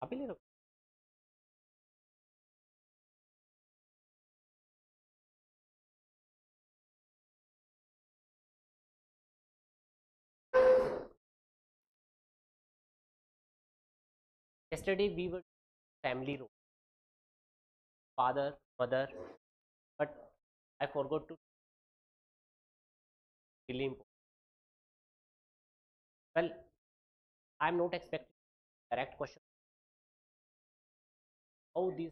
आप ही ले रहे हो? Yesterday we were family role, father, mother, but I forgot to really important. Well, I'm not expecting correct question. How these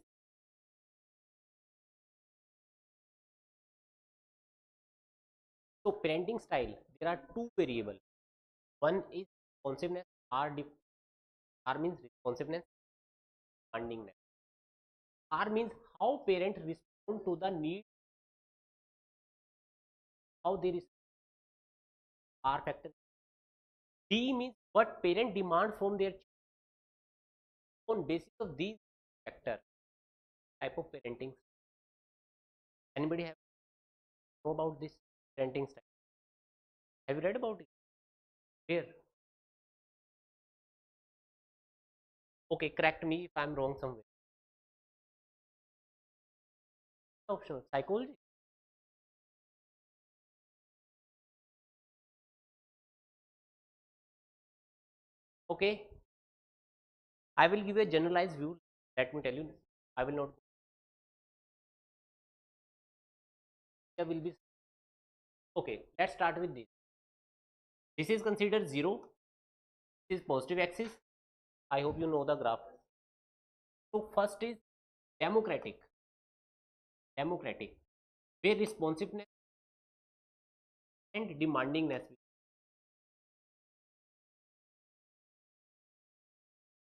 so parenting style? There are two variables. One is responsiveness. R means responsiveness, demandingness. R means how parents respond to the need, how they respond. R factor. D means what parent demand from their children. On basis of these factor type of parenting. Anybody have know about this parenting style? Have you read about it? Where? Okay, correct me if I'm wrong somewhere. Optional psychology. Okay, I will give you a generalized view. Let me tell you, I will not. There will be okay. Let's start with this. This is considered zero. This is positive axis. I hope you know the graph. So first is democratic. Democratic, where responsiveness and demandingness.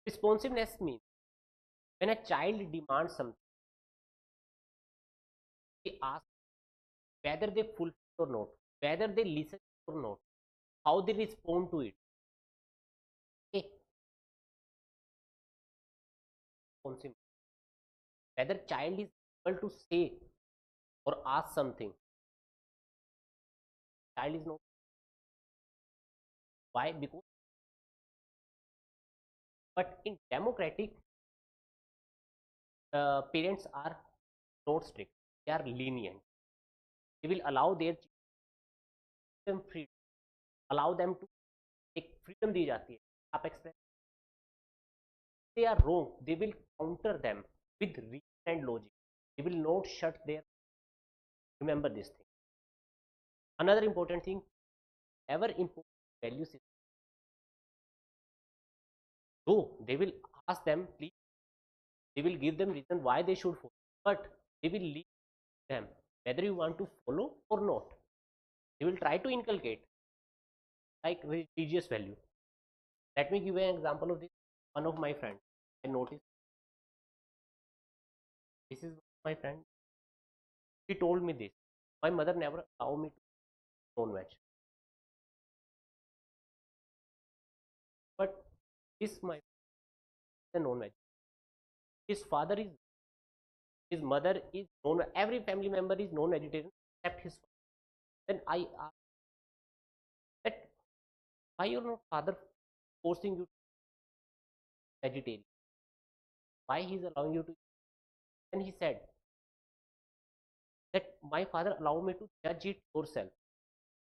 Responsiveness means when a child demands something, they ask whether they fulfill or not, whether they listen or not, how they respond to it. Okay, responsive. Whether child is able to say or ask something, child is not. Why? Because but in democratic, parents are not strict. They are lenient. They will allow their children freedom, allow them to एक freedom दी जाती है. आप express they are wrong, they will counter them with reason and logic. They will not shut their. Remember this thing. Another important thing, ever impose value system. Though they will ask them, please, they will give them reason why they should follow, but they will leave them whether you want to follow or not. They will try to inculcate like religious value. Let me give you an example of this. One of my friends, I noticed this is my friend. He told me this. My mother never allowed me to non-veg, but this my a non-veg. His father is, his mother is non. Every family member is non-vegetarian except his father. Then I asked that why your father forcing you to be vegetarian? Why he's allowing you to? And he said that my father allowed me to judge it yourself.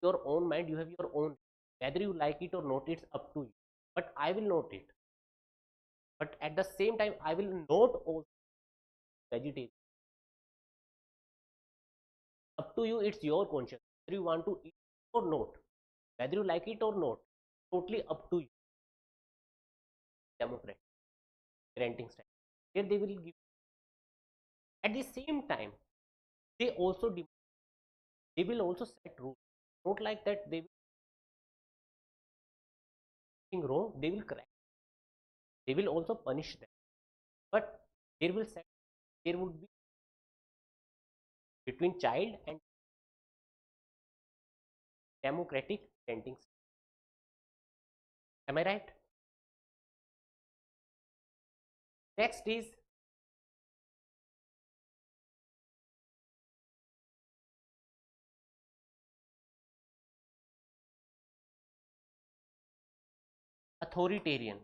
Your own mind, you have your own. Whether you like it or not, it's up to you. But I will not eat. But at the same time, I will not also vegetarian. Up to you, it's your conscience. Whether you want to eat or not, whether you like it or not, totally up to you. Democrat parenting style. Here they will give. At the same time, they also they will also set rules. Not like that they will think wrong. They will correct. They will also punish them. But there will set. There would be between child and democratic parenting style. Am I right? Next is authoritarian.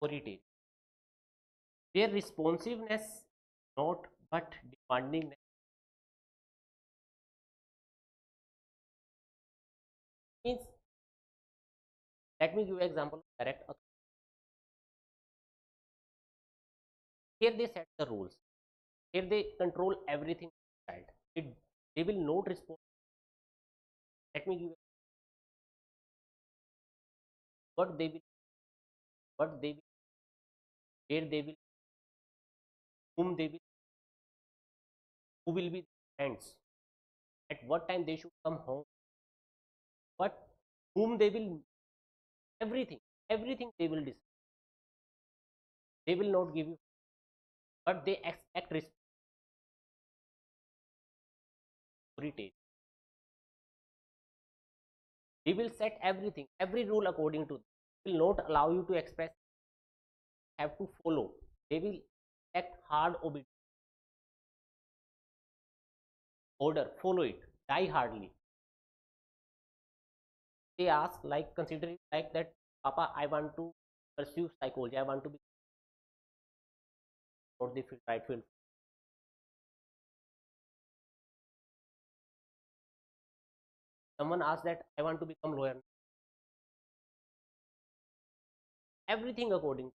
authoritarian. Their responsiveness, not but demanding, means, let me give you an example of direct authority. Here they set the rules. Here they control everything child. They will not respond. Let me give you what they will, what they will, where they will, whom they will, who will be friends, at what time they should come home, what, whom they will, everything, everything they will decide. They will not give you, but they expect responsibility. They will set everything, every rule according to them. Will not allow you to express, have to follow. They will act hard obedience. Order, follow it, die hardly. They ask, like, consider it like that, Papa, I want to pursue psychology, I want to be not the right field. Someone asks that I want to become lawyer. Everything according.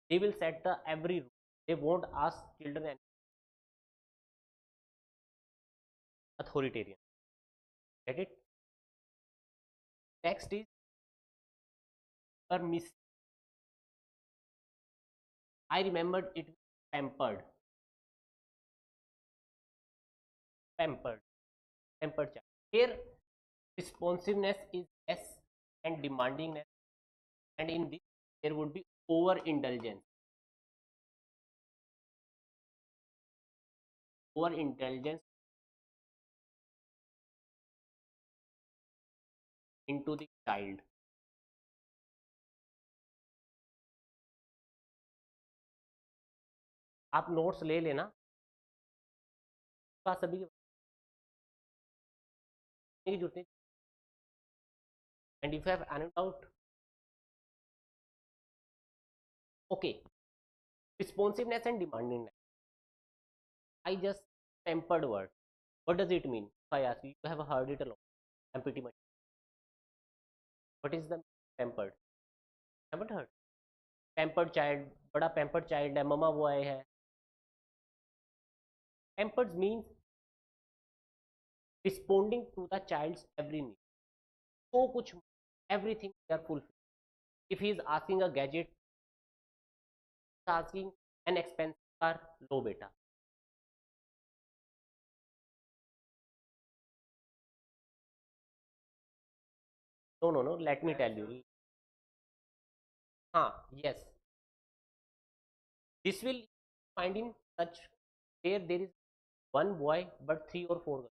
They will set the every rule. They won't ask children and authoritarian. Get it? Next is permissive. I remembered it, pampered, pampered, pampered child. Here, responsiveness is less and demandingness, and in this there would be overindulgence. Overindulgence into the child. आप notes ले लेना, बात सभी की जरूरत नहीं. And if you have any doubt, okay, responsiveness and demandingness. I just pampered word. What does it mean? If I ask you, you have heard it a lot. I'm pretty much. What is the pampered? Haven't heard. Pampered child, बड़ा pampered child है, mama boy है. Pampered means responding to the child's every need. So कुछ, everything they are fulfilled. If he is asking a gadget, asking an expensive car, लो बेटा. No. Let me tell you. Yes. This will find in such where there is one boy but 3 or 4 girls.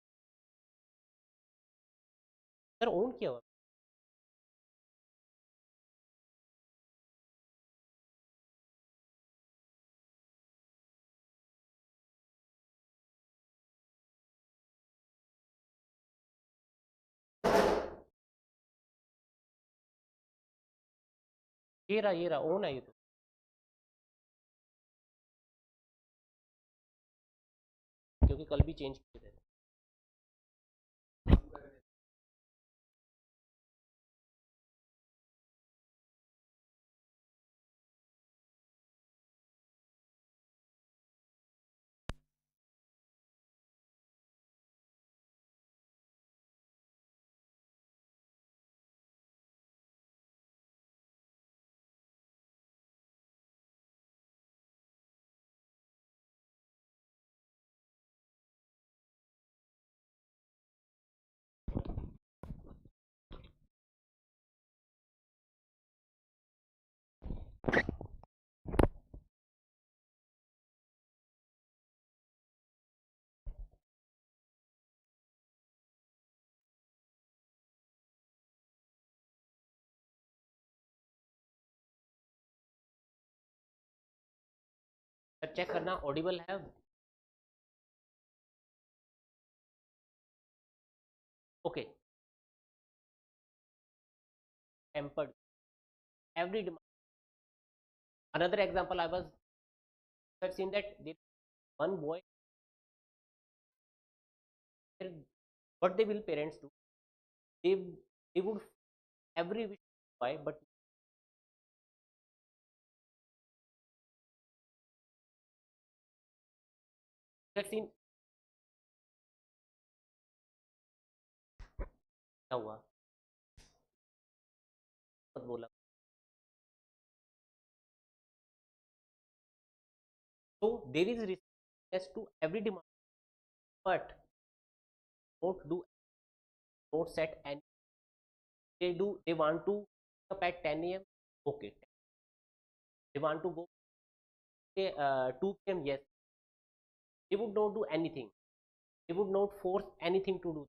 Sir, own किया हुआ. ये रहा own है ये तो. क्योंकि कल भी चेंज किए थे. सर चेक करना ऑडिबल है. Okay. Tempered, every Another example, I've seen that there one boy, what they will parents do, they they would every wish boy, but I've seen क्या हुआ मत बोला. So there is responsiveness to every demand, but don't do, don't set any. They want to wake up at 10 a.m. Okay. They want to go 2 p.m. Yes. They would not do anything. They would not force anything to do.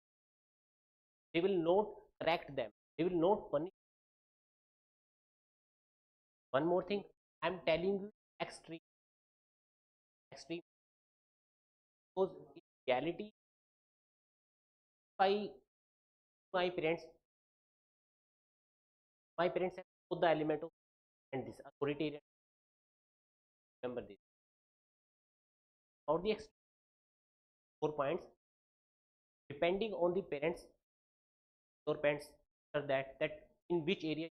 They will not correct them. They will not punish. One more thing, I'm telling you, extreme, extreme. Because in reality, I, my parents, my parents have both the element of and this authoritarian. Remember this. About the extreme 4 points, depending on the parents, your parents are that in which area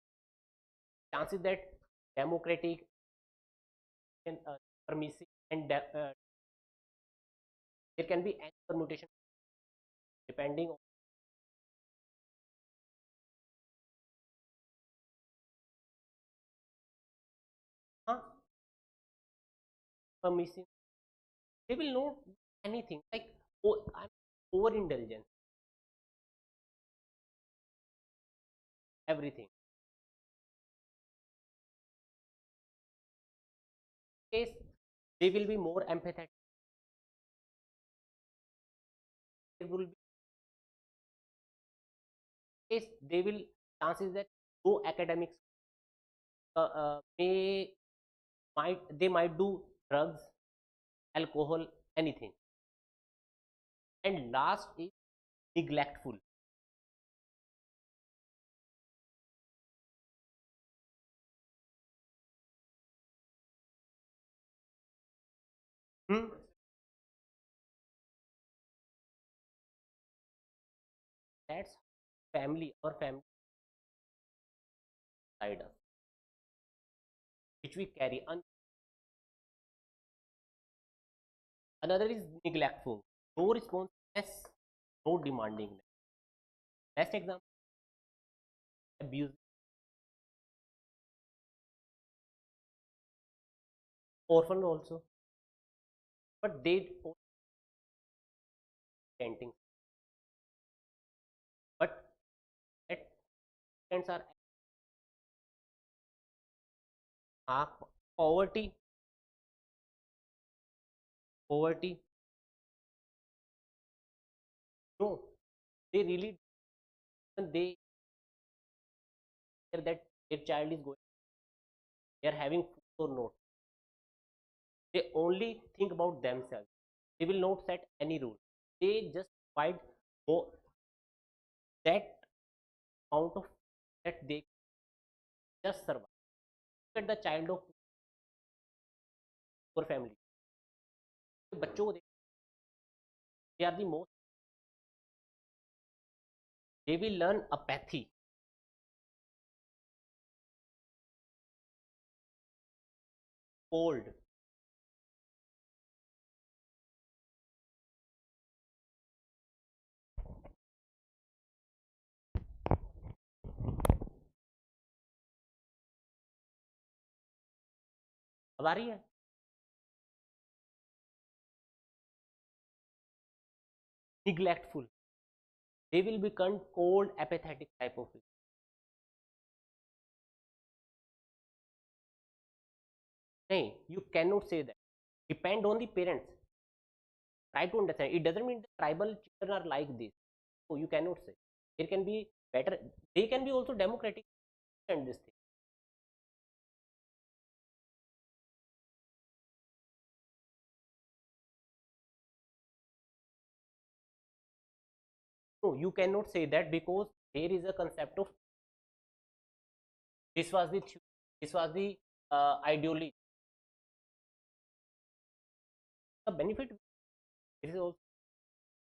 chances that democratic and permissive and there can be any permutation depending on permissive. They will not do anything like, oh, I'm over indulgent, everything. Case they will be more empathetic. There will be case they will chances that no academics may might they might do drugs, alcohol, anything. And last is neglectful. Hmm? That's family or family side us, which we carry. Another is neglectful. No responsiveness, no demanding. Best example, abuse, orphan also, but they painting. But at parents are poverty, poverty. No, they really they care that their child is going, they are having food or not. They only think about themselves. They will not set any rule. They just provide more that amount of that they just survive. Look at the child of poor family. बच्चों को they are the most, they will learn apathy, cold. अब आ रही है. Neglectful, they will become cold, apathetic type of people. नहीं, you cannot say that. Depend on the parents. Try to understand. It doesn't mean the tribal children are like this. No, you cannot say. There can be better. They can be also democratic and this thing. No, you cannot say that because there is a concept of this was the ideology. the benefit it is also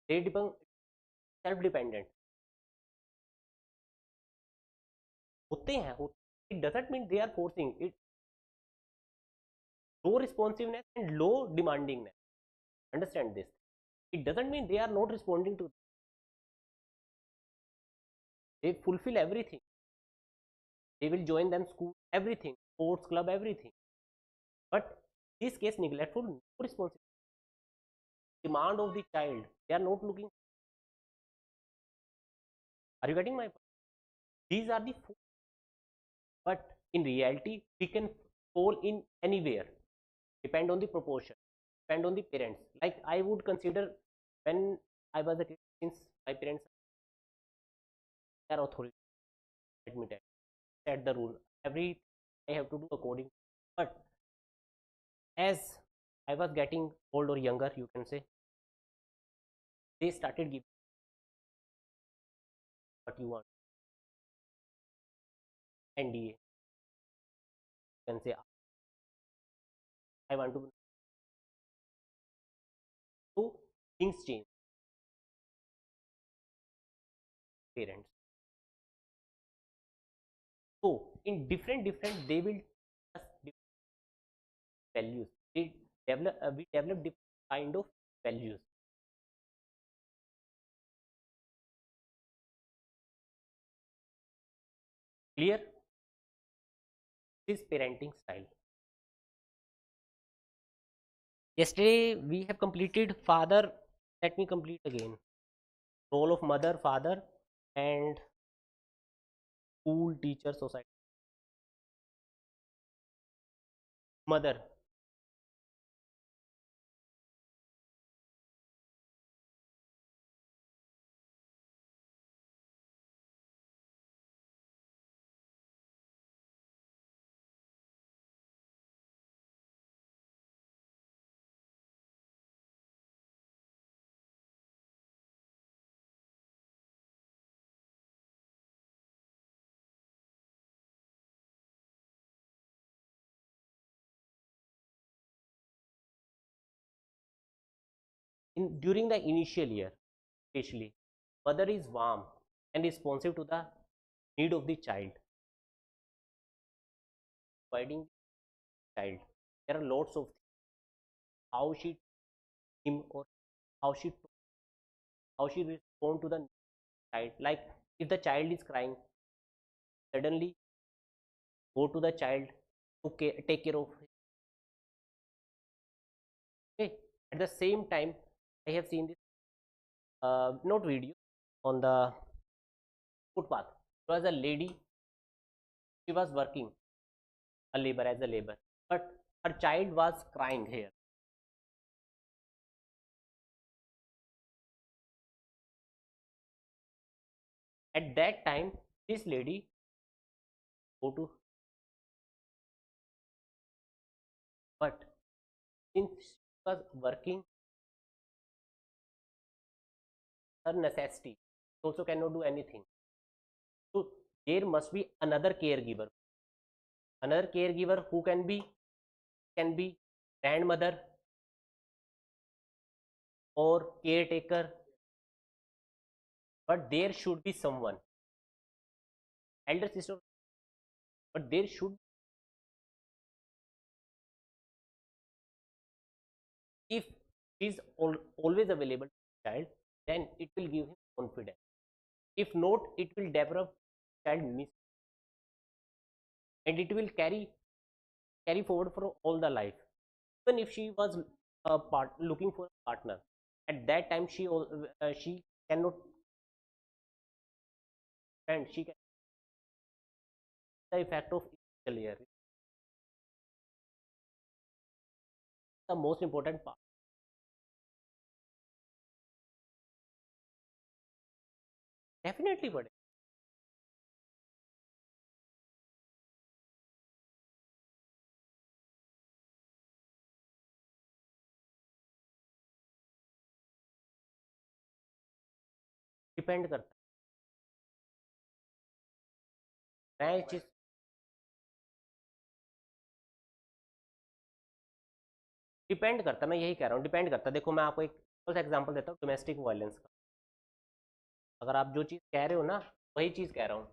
they depend self dependent होते हैं it doesn't mean they are forcing it low responsiveness and low demandingness understand this it doesn't mean they are not responding to they fulfill everything they will join them school everything sports club everything but this case neglectful no responsibility demand of the child they are not looking are you getting my point these are the but in reality we can fall in anywhere depend on the proportion depend on the parents like I would consider when I was a kid since my parents are authority admitted set the rule every I have to do according but as I was getting old or younger you can say they started giving what you want NDA you can say I want to so things change parents so in different they will just different values they develop we develop different kind of values clear this parenting style yesterday we have completed father let me complete again role of mother father and school teacher society mother in during the initial year especially mother is warm and responsive to the need of the child providing child there are lots of things. How she him or how she respond to the child like if the child is crying suddenly go to the child to take care of it. Okay at the same time I have seen this not video on the footpath there was a lady she was working a labor as a labor but her child was crying here at that time this lady go to but since she was working her necessity she also cannot do anything so there must be another caregiver who can be grandmother or caretaker but there should be someone elder sister but there should if she is always available to the child then it will give him confidence if not it will develop child miss and it will carry forward for all the life even if she was looking for a partner at that time she cannot and she can the effect of initial year the most important part definitely but depend करता है मैं जिस depend करता, मैं यही कह रहा हूँ, डिपेंड करता। देखो मैं आपको एक एग्जांपल देता हूँ डोमेस्टिक वायलेंस का। अगर आप जो चीज़ कह रहे हो ना, वही चीज़ कह रहा हूँ।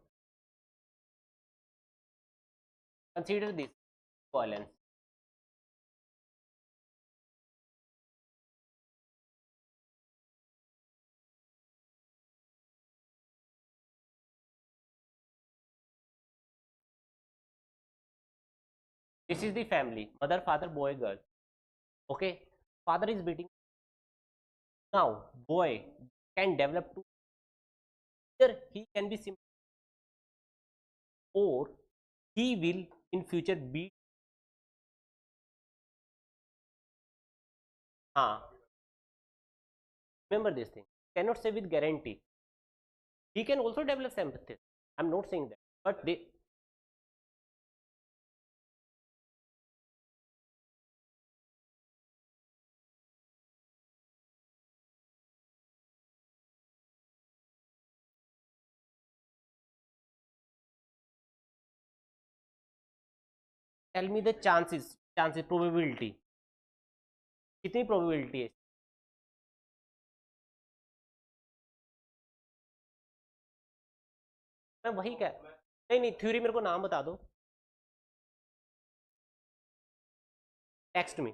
Consider this violence. This is the family: mother, father, boy, girl. Okay, father is beating. Now, boy can develop to either he can be simple or he will in future beat. Remember this thing. Cannot say with guarantee. He can also develop sympathy. I'm not saying that, but they tell me the chances, probability. कितनी probability है? मैं वही कह, नहीं नहीं, theory मेरे को नाम बता दो, टेक्स्ट में।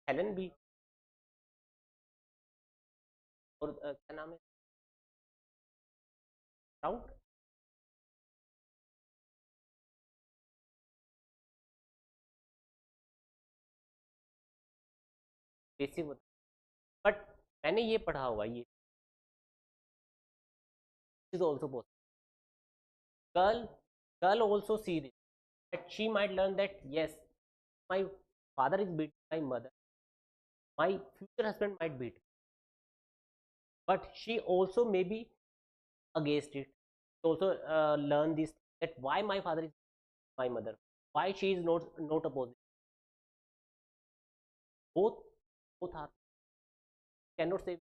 हेलन बी और क्या नाम है, राउट। बेसिक, बट मैंने ये पढ़ा हुआ, ये is also possible. Girl girl also see this, that she might learn that yes, my father is beating my mother, my future husband might beat, but she also may be against it. She also learn this, that why my father is my mother, why she is not opposing. Both are, cannot say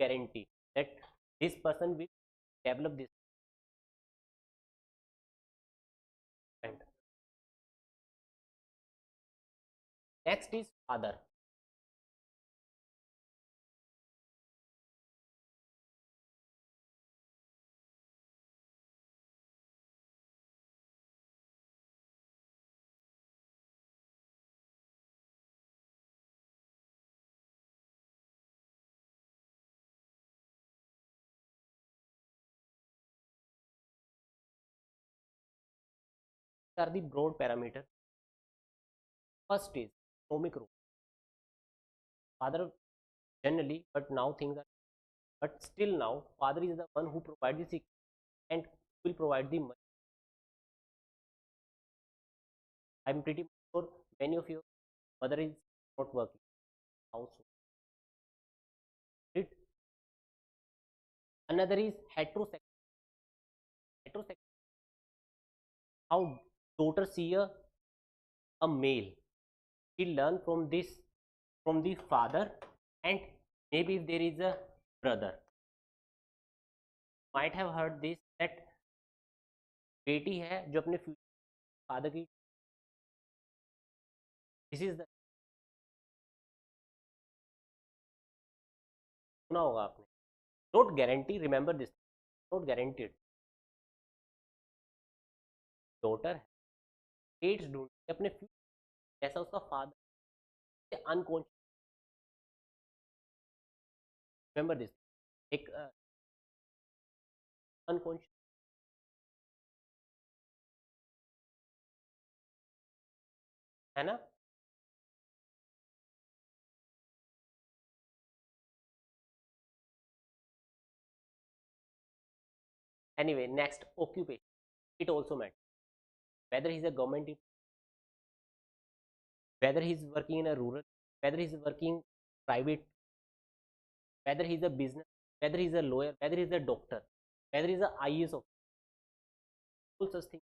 guarantee that this person will develop this. And next is father. These are the broad parameter. First is economic role. Father generally, but now things are, but still now father is the one who provides the security and will provide the money. I'm pretty sure many of your mother is not working household. It, another is heterosexual. Heterosexual, how daughter see a male, she learn from this, from the father, and maybe if there is a brother, might have heard this, that बेटी है जो अपने father की, this is the, सुना होगा आपने। Not guarantee, remember this, not guaranteed. Daughter एड्स ढूंढती अपने जैसा उसका फादर, अनकॉन्शियस, रिमेंबर दिस, एक अनकॉन्शियस, है ना। Anyway, next, occupation. It also matters. Whether he's a government, whether he's working in a rural, whether he's working private, whether he's a business, whether he's a lawyer, whether he's a doctor, whether he's a IAS officer, all such things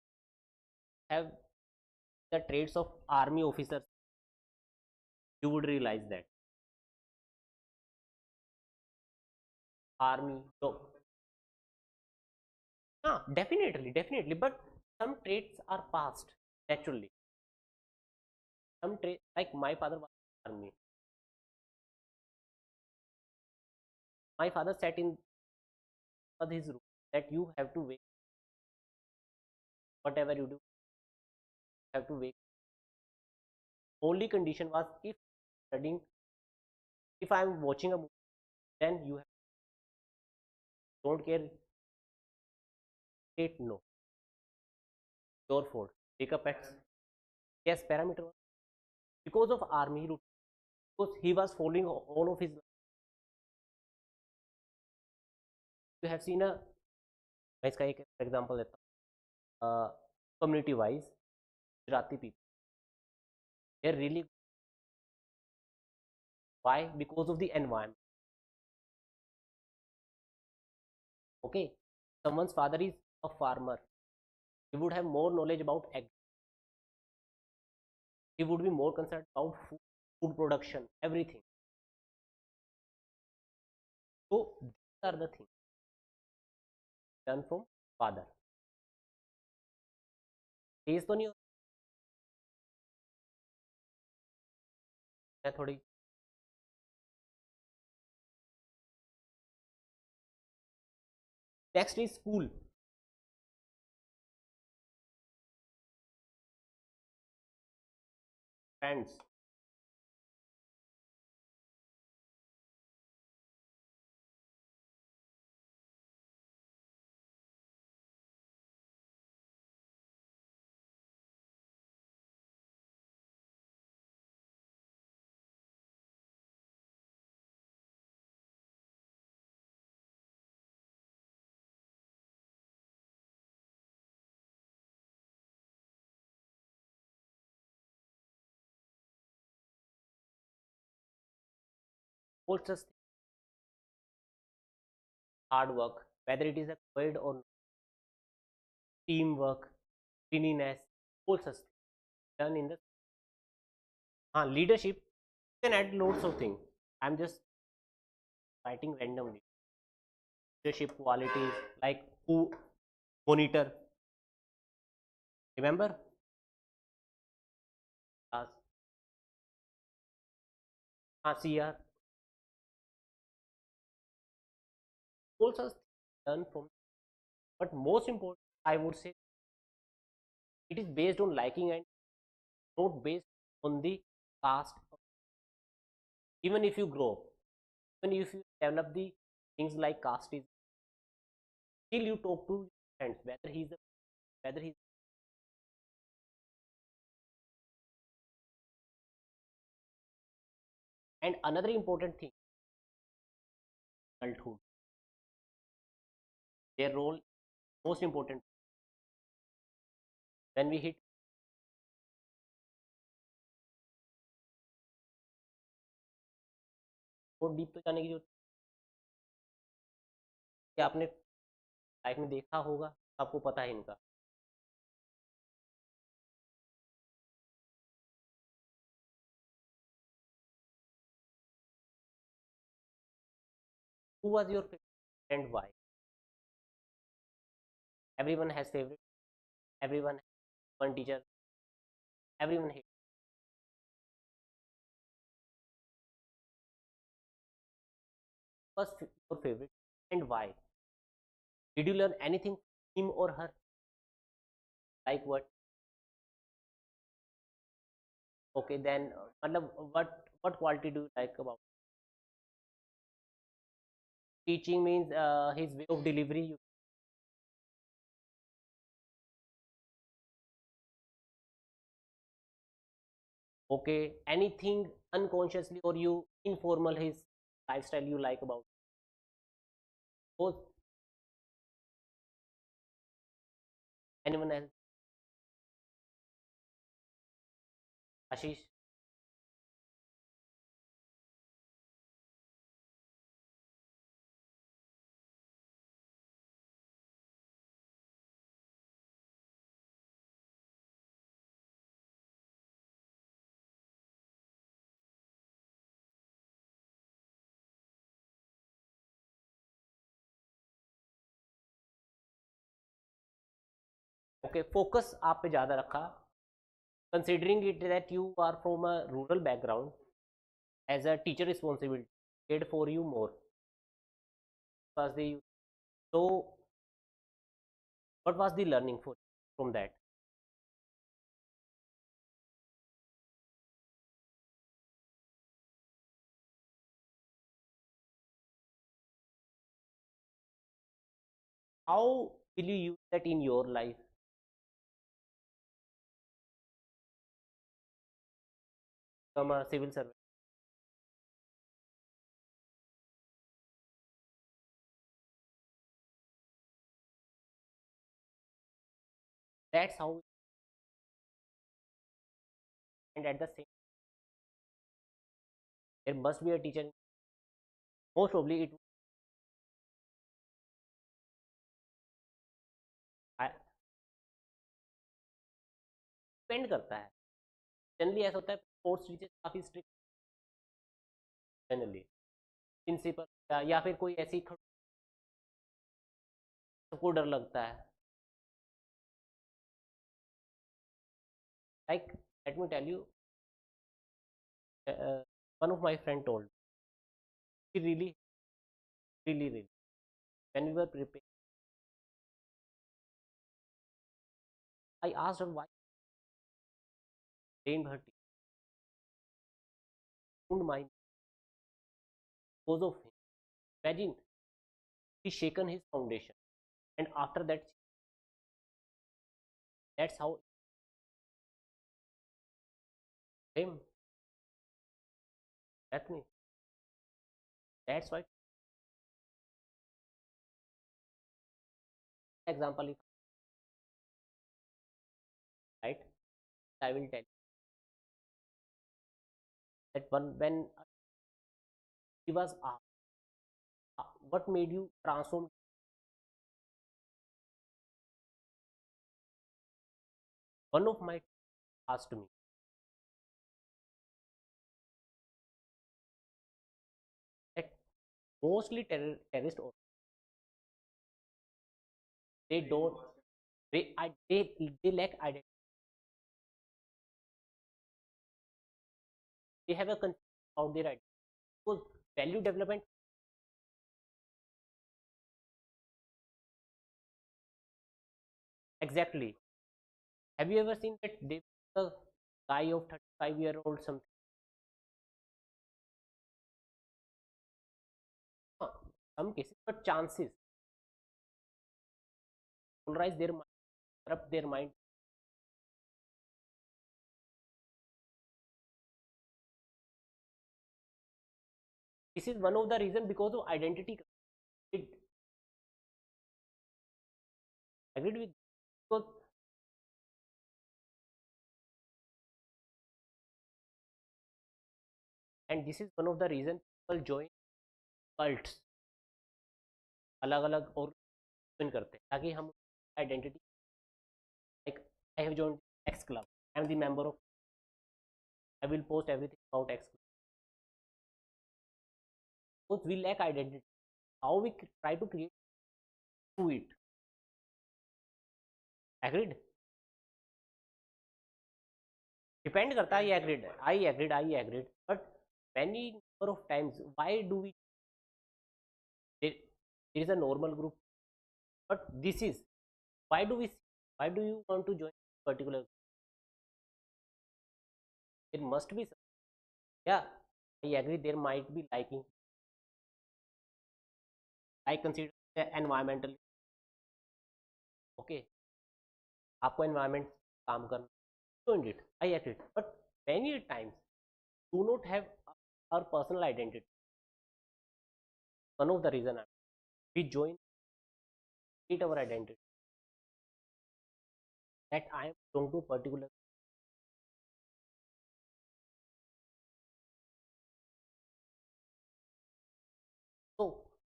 have the traits of army officers. You would realize that army. So, definitely. But some traits are passed naturally. Some traits, like my father was in army. My father sat in his room that you have to wake. Whatever you do, you have to wake. Only condition was if studying, if I am watching a movie, then you have, don't care. State no. Your fault. Wake up at, yes, parameter because of army route, because he was following all of his. You have seen a, मैं इसका एक example देता हूँ, community wise Gujarati people, they are really, why? Because of the environment. Okay, someone's father is a farmer, he would have more knowledge about ag, he would be more concerned about food production, everything. So these are the things done from father. तेज तो नहीं होता है थोड़ी. Next is school. Friends. All such hard work, whether it is a quiet or teamwork, cleanliness, all such done in the leadership. You can add loads of things. I'm just writing randomly. Leadership qualities like who monitor. Remember? CR. All such done from. But most important, I would say, it is based on liking and not based on the past. Even if you grow, even if you develop the things like caste is, still you talk to friends, whether he's. And another important thing, adulthood, their role most important when we hit. बहुत deep तो जाने की जरूरत है, आपने life में देखा होगा, आपको पता है इनका. Who was your favorite and why? Everyone has favorite, everyone has one teacher, everyone hates. Was your favorite and why? Did you learn anything from him or her? Like what? Okay, then what quality do you like about teaching? Means his way of delivery. Okay, anything unconsciously or you informal his lifestyle you like about both. Anyone else? Ashish? Okay, focus आप पे ज़्यादा रखा, considering it that you are from a rural background, as a teacher responsibility paid for you more was the, so what was the learning for from that? How will you use that in your life, become a civil servant? That's how. And at the same, there must be a teacher, most probably it depend करता है। Generally ऐसा होता है sports teacher काफ़ी strict, generally principal या फिर कोई ऐसी सबको डर लगता है। Like let me tell you, one of my friend told, he really when we were preparing, I asked her why blamed her teacher, don't mind because of him. Imagine, he shaken his foundation, and after that, that's how him, that's me. That's why example is right. I will tell you that one when he was asked, what made you transform? One of my asked me that mostly terrorist, they don't, they lack identity, they have a concept about their identity, because value development, exactly. Have you ever seen that they, a guy of 35-year-old something, some cases, but chances polarize their mind, corrupt their mind. This is one of the reason, because of identity. It agreed with, because, and this is one of the reason people join cults, अलग अलग और join करते हैं ताकि हम identity, like I have joined X club, I am the member of, I will post everything about X club, because we lack identity. How we try to create to it, agreed, depend करता है, I agreed, but many number of times why do we, there is a normal group, but this is, why do we, why do you want to join particular, there must be some, yeah, I agree, there might be liking, I consider the environmental, okay, आपको environment काम करना, join it, I agree, but many times do not have our personal identity. One of the reason we join it our identity, that I am belong to particular, so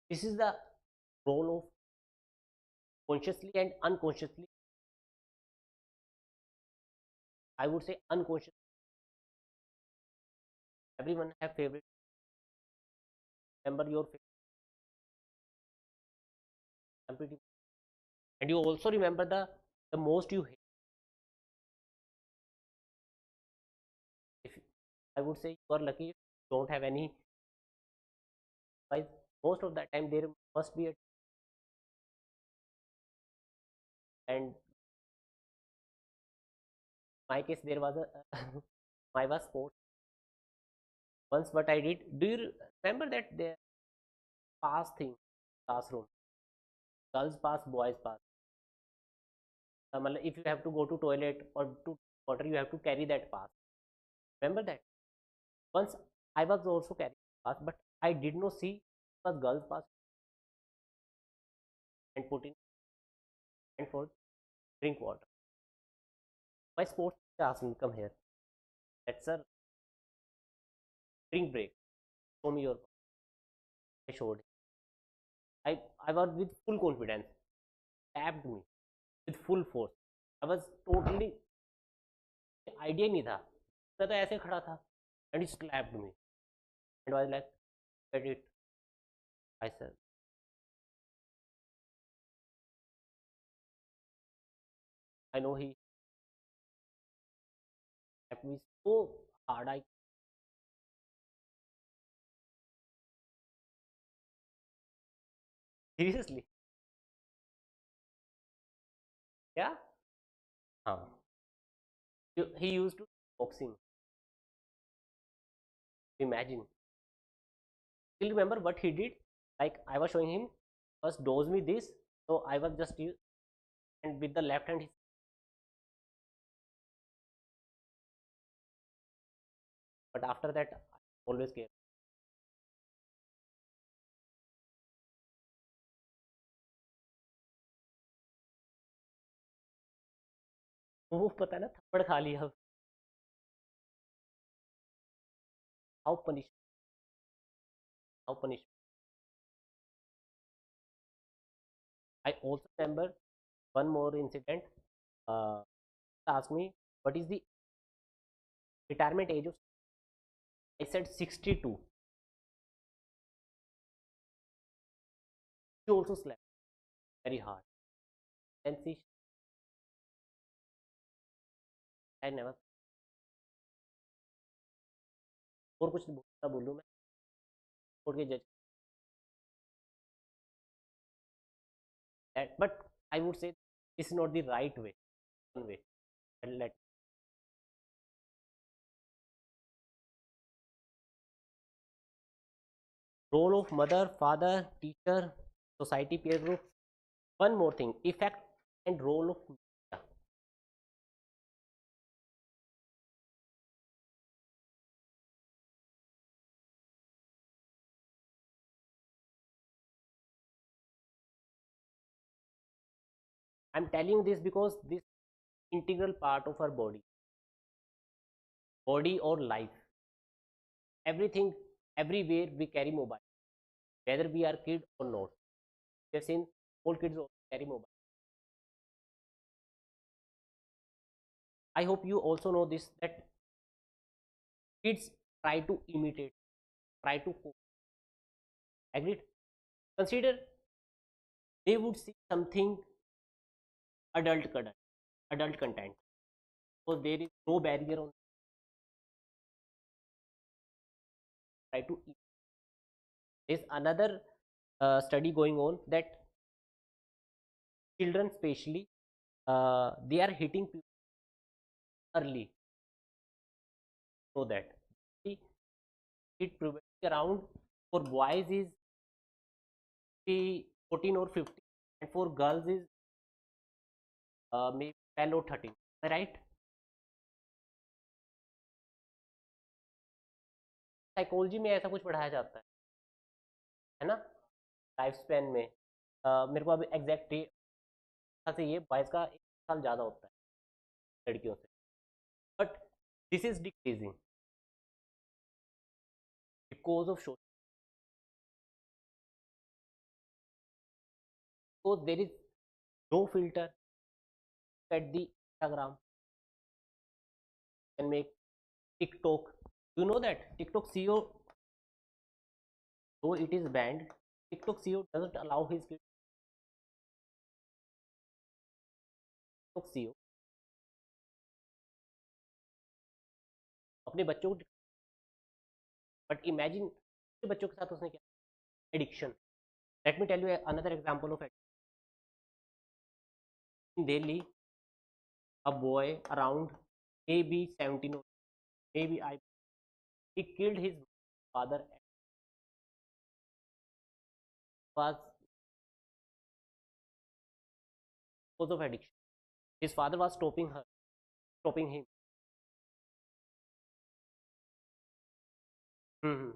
this is the role of consciously and unconsciously, I would say unconscious, everyone have favorite, remember your favorite, and you also remember the the most you hate, if I would say you are lucky if you don't have any, most of that time there must be a, and my case there was a I was sports once. What I did, do you remember that there pass thing classroom, girls pass, boys pass, if you have to go to toilet or to water, you have to carry that pass. Remember that? Once I was also carrying pass, but I did not see it was girls pass and put in and for drink water. My sports teacher asked me, come here, that's sir, drink break, show me your pass. I showed him. I was with full confidence, tapped me with full force. I was totally, idea नहीं था, मैं तो ऐसे खड़ा था, and he slapped me and I was like, get it, I said, I know he slapped me so hard. I seriously, yeah, हाँ, he used to boxing. Imagine, still remember what he did. Like I was showing him, first dose me this, so I was just use, and with the left hand, but after that, I always care. वो पता है ना, थप्पड़ खा लिया. How punish? How punish? I also remember one more incident. Uh, asked me what is the retirement age of. I said 62. She also slept very hard. Then see, I never. और कुछ बोलूँ मैं, कोर्ट के जज, that, but I would say this is not the right way. One way. And let role of mother, father, teacher, society, peer group. One more thing, effect and role of media. I'm telling this because this integral part of our body or life. Everything, everywhere we carry mobile, whether we are kid or not. We have seen old kids also carry mobile. I hope you also know this, that kids try to imitate, try to copy. Agreed? Consider they would see something adult content, adult content. So there is no barrier on, try to. There's another study going on that children, especially, they are hitting people early. So that it probably around for boys is 14 or 15, and for girls is maybe 12 or 13. Am I right? Psychology में ऐसा कुछ पढ़ाया जाता है ना, life span में. मेरे को अभी एग्जैक्ट से ये बॉयज का 1 साल ज़्यादा होता है लड़कियों से, but this is decreasing because of social, because there is no filter at the Instagram and make TikTok. You know that TikTok CEO, though it is banned, TikTok CEO doesn't allow his kids. लोग सी हो अपने बच्चों को, but imagine बच्चों के साथ उसने क्या, addiction. Let me tell you another example of in Delhi, a boy around maybe 17 or maybe I he killed his father was because of addiction. His father was stopping him. Hmm.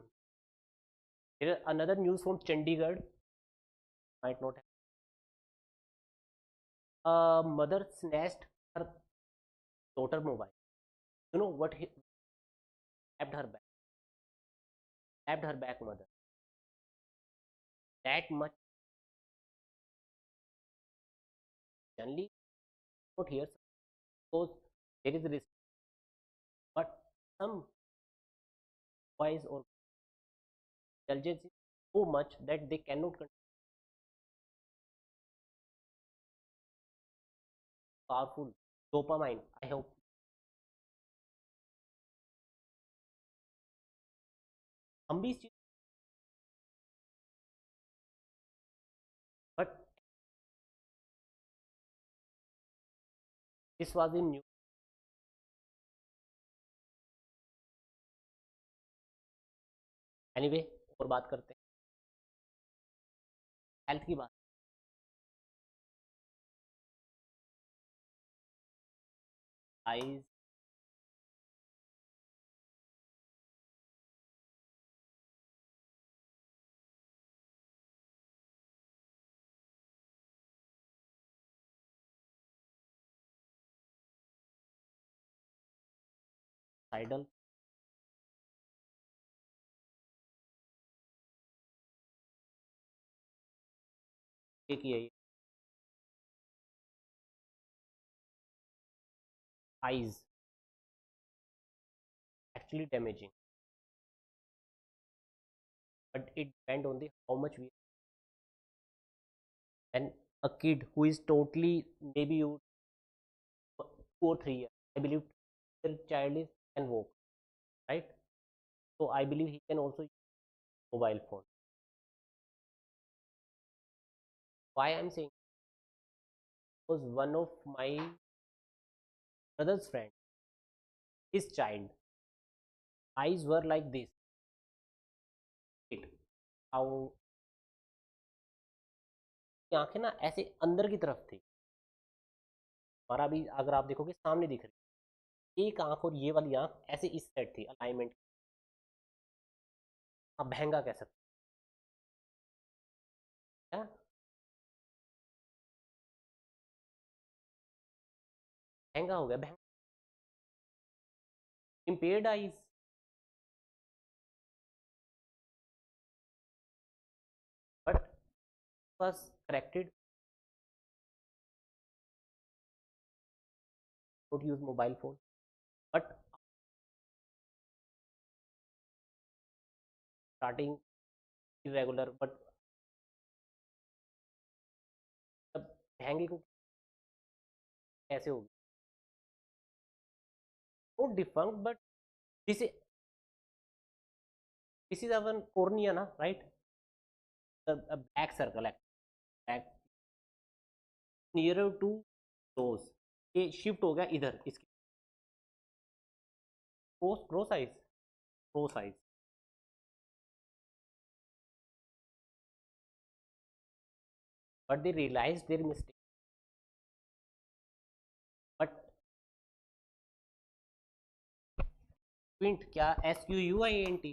Here another news from Chandigarh, might not have. A mother snatched her daughter mobile. You know what he stabbed her back mother. That much generally not here because there is risk, but some boys or intelligence is so much that they cannot control powerful dopamine. I hope हम भी इस चीज, but this was in new. Anyway, और बात करते हैं health की बात. आइज, साइडल, एक ही है ये. Eyes actually damaging, but it depend on the how much we, and a kid who is totally maybe you 2 or 3 years, I believe their child is can walk, right? So I believe he can also use mobile phone. Why I'm saying, was one of my brother's friend, his child eyes were like this. It, how आंखें ना ऐसे अंदर की तरफ थी. हमारा भी अगर आप देखोगे सामने दिख रही, एक आंख और ये वाली आंख ऐसे इस साइड थी अलाइनमेंट. आप महंगा कह सकते हैं. महंगा हो गया, महंगा. impaired eyes, but was corrected. Don't use mobile phone, but starting irregular, but तब महंगे को कैसे होगी. not defunct, but this is our cornea na, right? The back circle है, back nearer to close, ये शिफ्ट हो गया इधर इसकी cross size. but they realized their mistake, but squint क्या, SQUINT,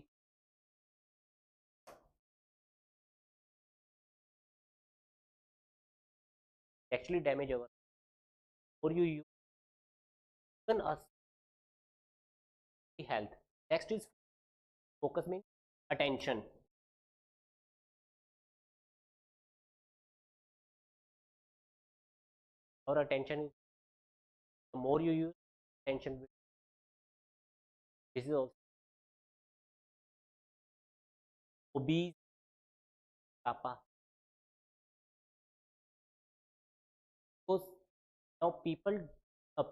actually damage our, or you even us health. Next is focus, means attention. Our attention is, the more you use attention, this is also obese, kappa, because Now uh,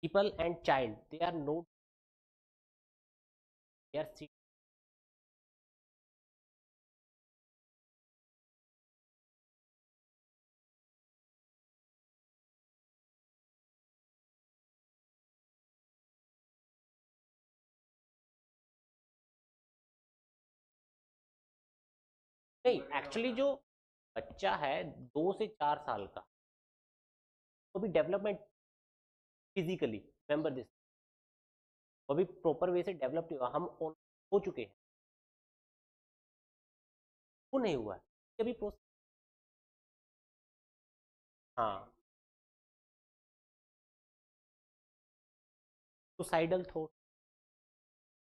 people and child, they are not, they are नहीं, actually जो बच्चा है 2 से 4 साल का, वो भी development physically, remember this, वो भी प्रॉपर वे से डेवलप नहीं हुआ, हम हो चुके हैं, वो नहीं हुआ है अभी प्रोसेस। हाँ, suicidal thought,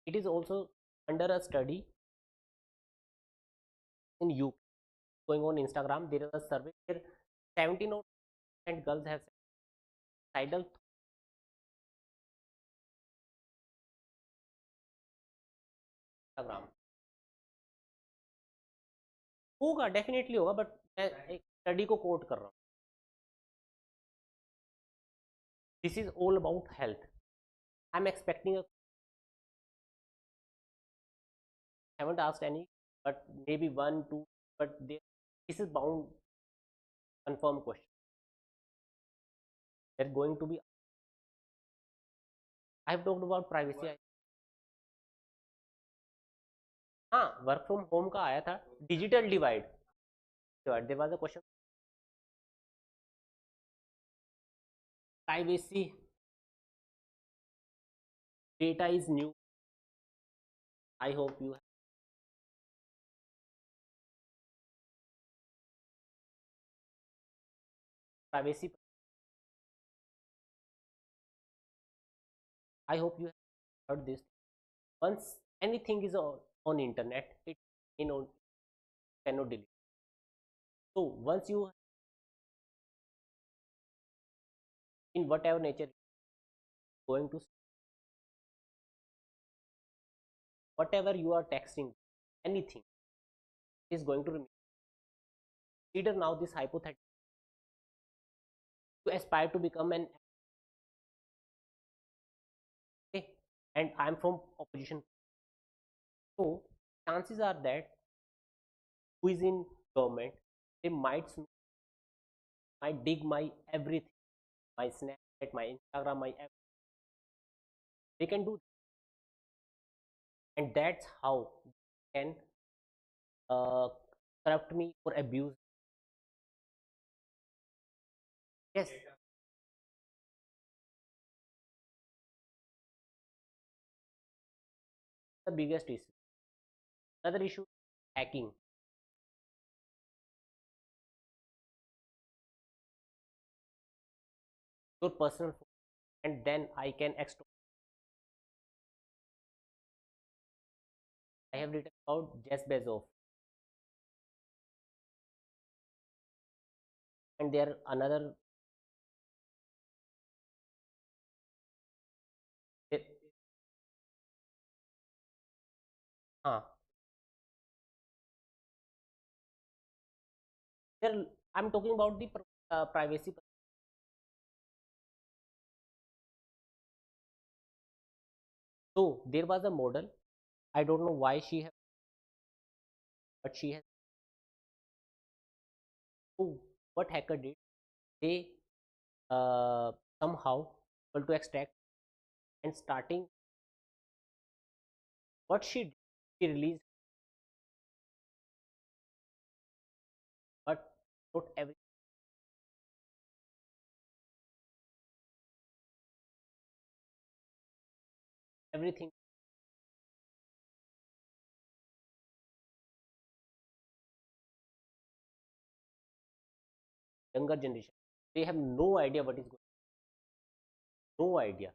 it is also under a study in UK going on Instagram. There is a survey where 17% girls have suicidal Instagram. होगा, डेफिनेटली होगा, बट मैं एक स्टडी को कोट कर रहा हूँ. This is all about health. I am expecting, haven't asked any, but maybe one, two, but this is bound confirm question. There's going to be. I have talked about privacy. हाँ, work from home का आया था. Digital divide, there was a question. Privacy, data is new. I hope you privacy. I hope you have heard this. Once anything is on internet, it cannot delete. So once you, in whatever nature, going to, whatever you are texting, anything is going to remain. Consider now this hypothetical. You aspire to become an, okay, and I'm from opposition. So chances are that who is in government, they might dig my everything, my Snapchat, my Instagram, my everything. They can do, and that's how they can uh, corrupt me or abuse. Yes, the biggest issue. Another issue, hacking your personal phone, and then I can extort. I have written about Jeff Bezos, and there another. There, हाँ, there. I'm talking about the privacy. So there was a model. I don't know why she has, but she has. So what hacker did? They somehow able to extract, and starting what she did, she released, but not everything. Younger generation, they have no idea what is going. No idea.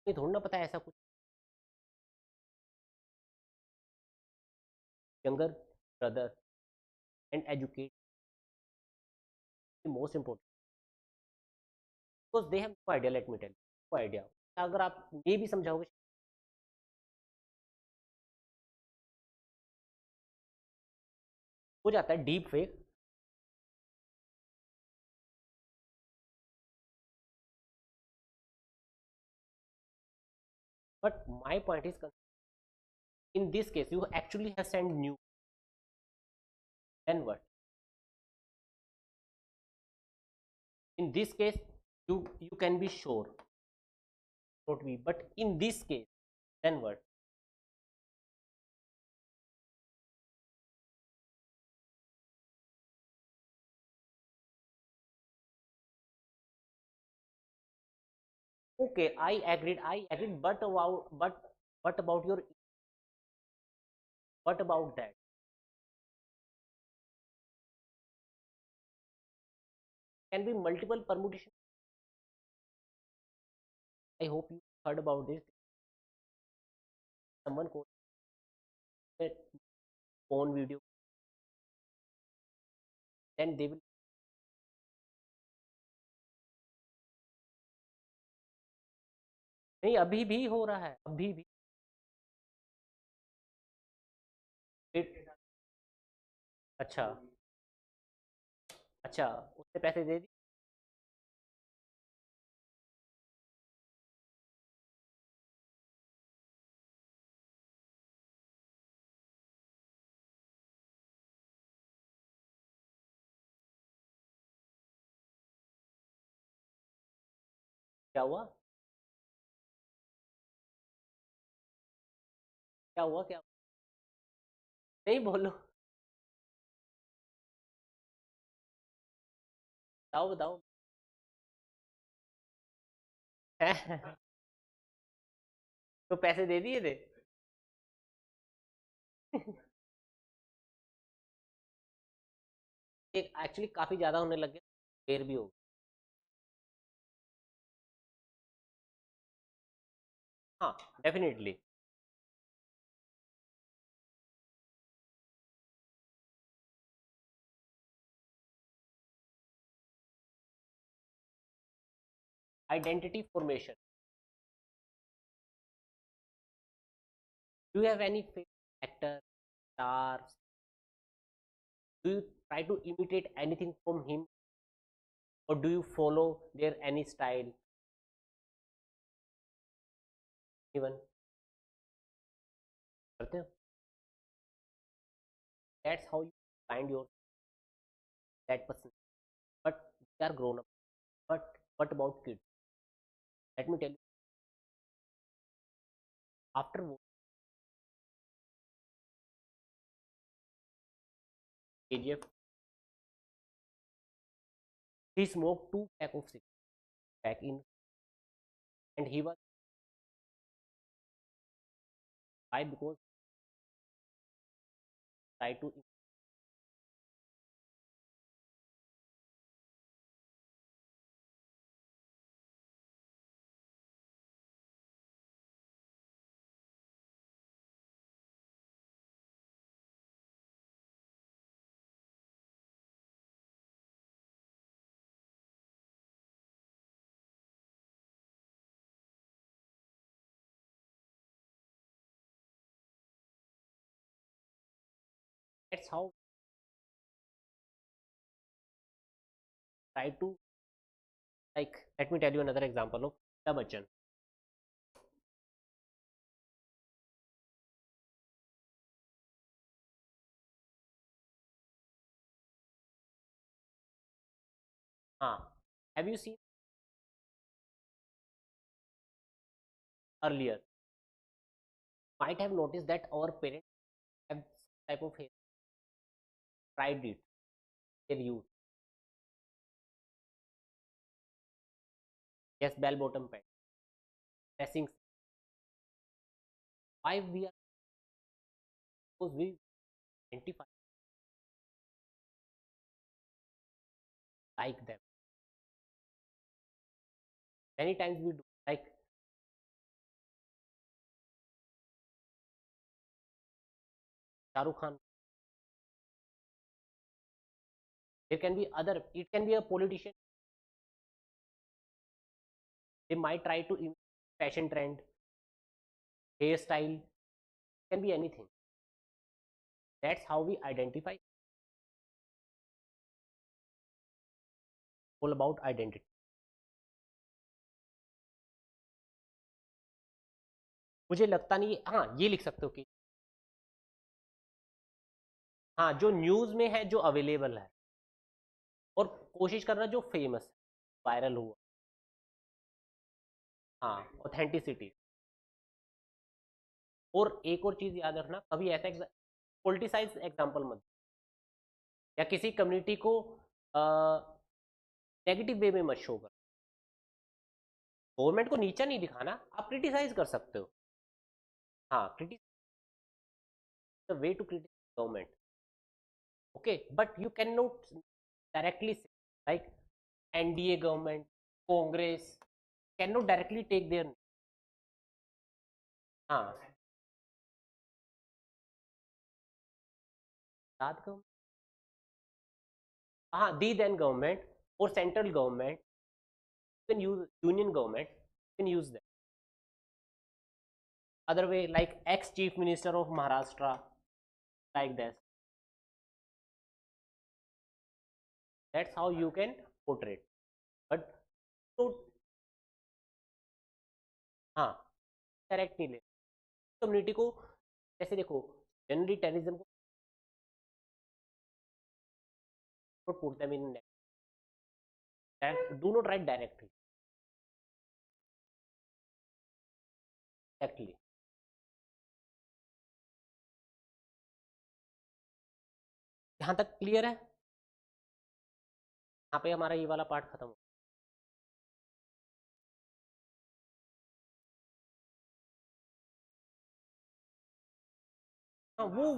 ये थोड़ा ना पता है ऐसा कुछ. Younger brother and educate, the most important, because they have no idea. Let me tell you, no idea. अगर आप ये भी समझाओगे, हो जाता है deep fake. But my point is, in this case you actually have sent new, then what? In this case you can be sure, not be, but in this case then what? Okay, I agreed, but what about your, what about that? Can be multiple permutation. I hope you heard about this. Someone called a phone video, then they will, नहीं अभी भी हो रहा है, अभी भी it, अच्छा, अच्छा, उससे पैसे दे दी, क्या हुआ, क्या हुआ, क्या, नहीं बोलो, बताओ बताओ। तो पैसे दे दिए थे। एक एक्चुअली काफी ज्यादा होने लग गया, देर भी हो गई। हाँ, definitely. Identity formation, do you have any favourite actor, star, do you try to imitate anything from him, or do you follow their any style, even करते हो? That's how you find your that person. But they are grown up. But what about kids? Let me tell you, after KGF, he smoked 2 pack of cigarettes back in, and he was, why? Because try to, that's how try to, like, let me tell you another example of Amitabh Bachchan. Have you seen earlier? Might have noticed that our parents have some type of hair, tried it, their use. Yes, bell bottom pant, dressing. Why we are, because we identify like them. Many times we do, like Shahrukh Khan. There can be other, it can be a politician. They might try to fashion trend, hairstyle, can be anything. That's how we identify, all about identity. मुझे लगता नहीं, हाँ ये लिख सकते हो कि हाँ जो न्यूज में है, जो अवेलेबल है, और कोशिश करना जो फेमस वायरल हुआ। हाँ, ऑथेंटिसिटी। और एक और चीज याद रखना, कभी ऐसा पोलिटिसाइज एग्जाम्पल मत, या किसी कम्युनिटी को नेगेटिव वे में मत शो कर। गवर्नमेंट को नीचा नहीं दिखाना, आप क्रिटिसाइज कर सकते हो। हाँ, criticise the way to criticise government, okay, but you can not directly say like NDA government, Congress can not directly take there. हाँ, साथ गवर्नमेंट, हाँ दी देन गवर्नमेंट और central government can use, union government can use that other way, like ex chief minister of Maharashtra, like this. That's how you can portray it. But तो हाँ, direct नहीं ले community को। जैसे देखो, generally terrorism को put them in, do not right directly, actually. यहाँ तक क्लियर है? यहाँ पे हमारा ये वाला पार्ट खत्म हो। हाँ, वो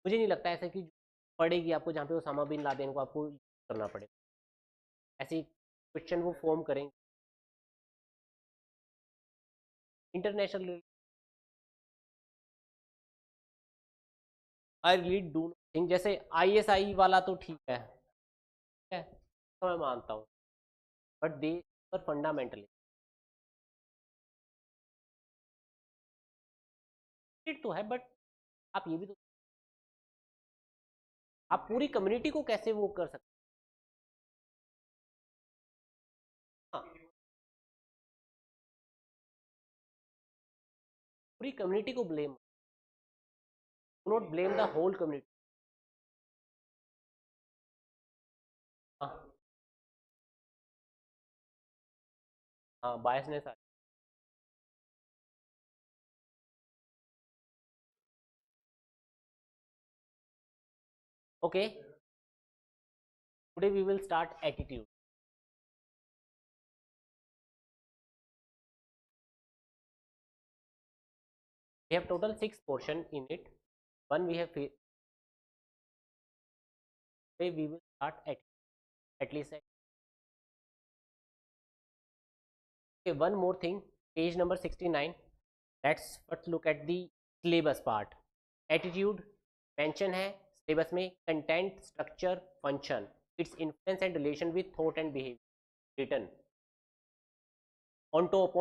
मुझे नहीं लगता ऐसा कि पड़ेगी आपको जहाँ पे ओसामा बिन लादेन को आपको करना पड़े, ऐसी क्वेश्चन वो फॉर्म करेंगे international. I really do think, जैसे आईएसआई वाला तो ठीक है तो मैं मानता हूँ, बट दे पर फंडामेंटली तो है, बट आप ये भी तो, आप पूरी कम्युनिटी को कैसे वो कर सकते हैं? हाँ, पूरी कम्युनिटी को blame, not blame the whole community. हाँ, हाँ बायसनेस आ, okay, today we will start attitude. We have total 6 portion in it. One we have, today we will start at least okay, one more thing, page number 69. Let's first look at the syllabus part. Attitude mention है syllabus में, content, structure, function, its influence and relation with thought and behavior, written on top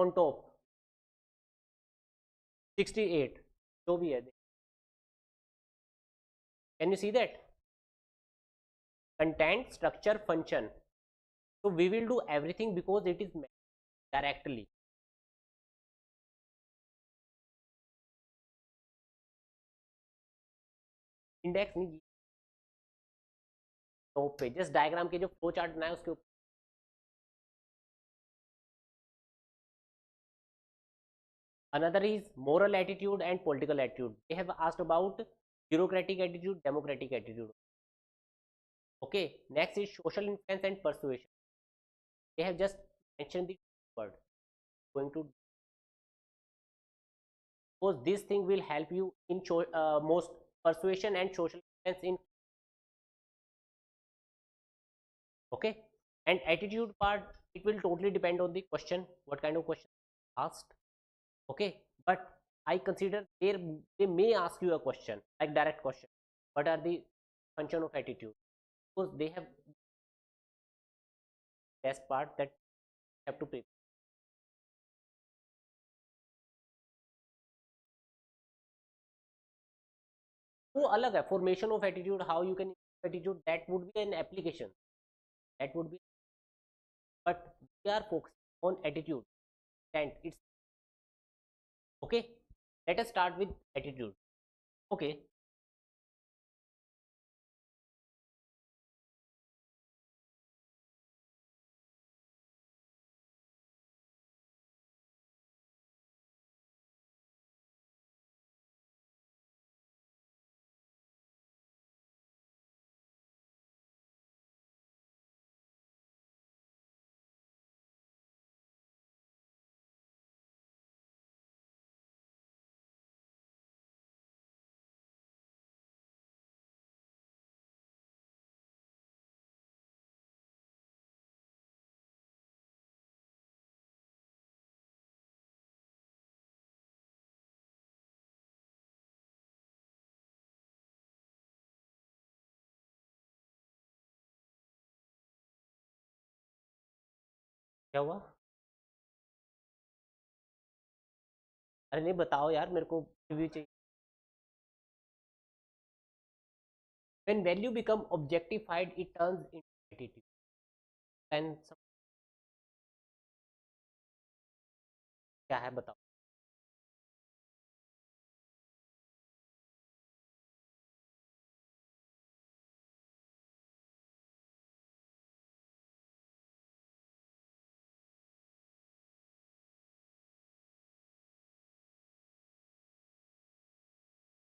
68 जो भी है, can you see that? Content, structure, function. So we will do everything because it is directly. Index नहीं, top पे just diagram के जो flow chart बनाया उसके ऊपर। Another is moral attitude and political attitude. They have asked about bureaucratic attitude, democratic attitude. Okay, next is social influence and persuasion. They have just mentioned the word going to, because this thing will help you in most persuasion and social influence in, okay. And attitude part, it will totally depend on the question, what kind of question asked, okay. But I consider there, they may ask you a question like direct question, what are the function of attitude, because they have test part that have to prepare. वो अलग है, formation of attitude, how you can attitude, that would be an application, that would be, but we are focusing on attitude and its Okay, let us start with attitude. Okay, क्या हुआ? अरे नहीं बताओ यार, मेरे को रिव्यू चाहिए. When value become objectified, it turns into attitude. And क्या है बताओ?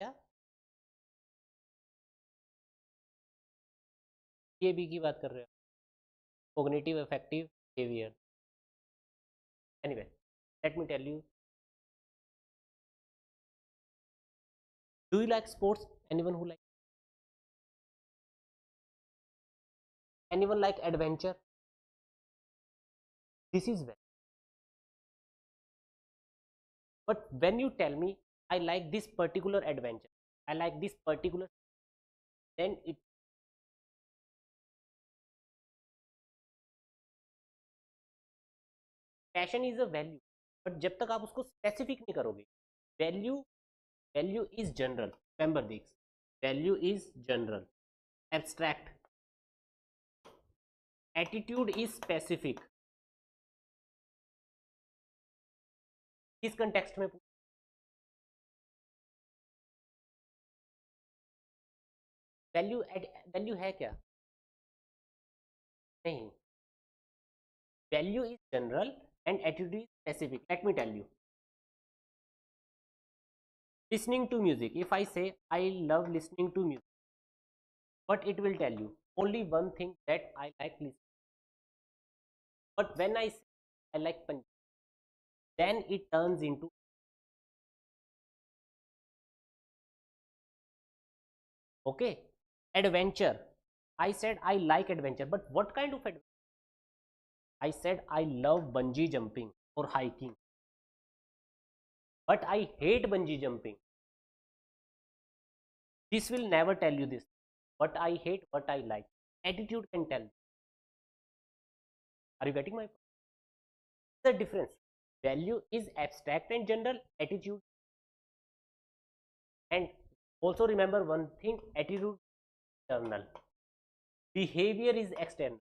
क्या? ये भी की बात कर रहे हो? Cognitive affective behavior. Anyway, let me tell you. Do you like sports? Anyone who like? Anyone like adventure? This is well. But when you tell me I like this particular adventure, I like this particular, then it passion is a value. But जब तक आप उसको specific नहीं करोगे, value value is general. Remember this. Value is general. Abstract. Attitude is specific. किस context में? Value value है क्या? नहीं. Value is general and attitude is specific. Let me tell you. Listening to music. If I say I love listening to music, but it will tell you only one thing, that I like listening. But when I say I like Punjab, then it turns into okay. Adventure. I said I like adventure, but what kind of adventure? I said I love bungee jumping or hiking, but I hate bungee jumping. This will never tell you this. What I hate, what I like. Attitude can tell. Are you getting my point? The difference. Value is abstract and general. Attitude. And also remember one thing, attitude internal. Behavior is external.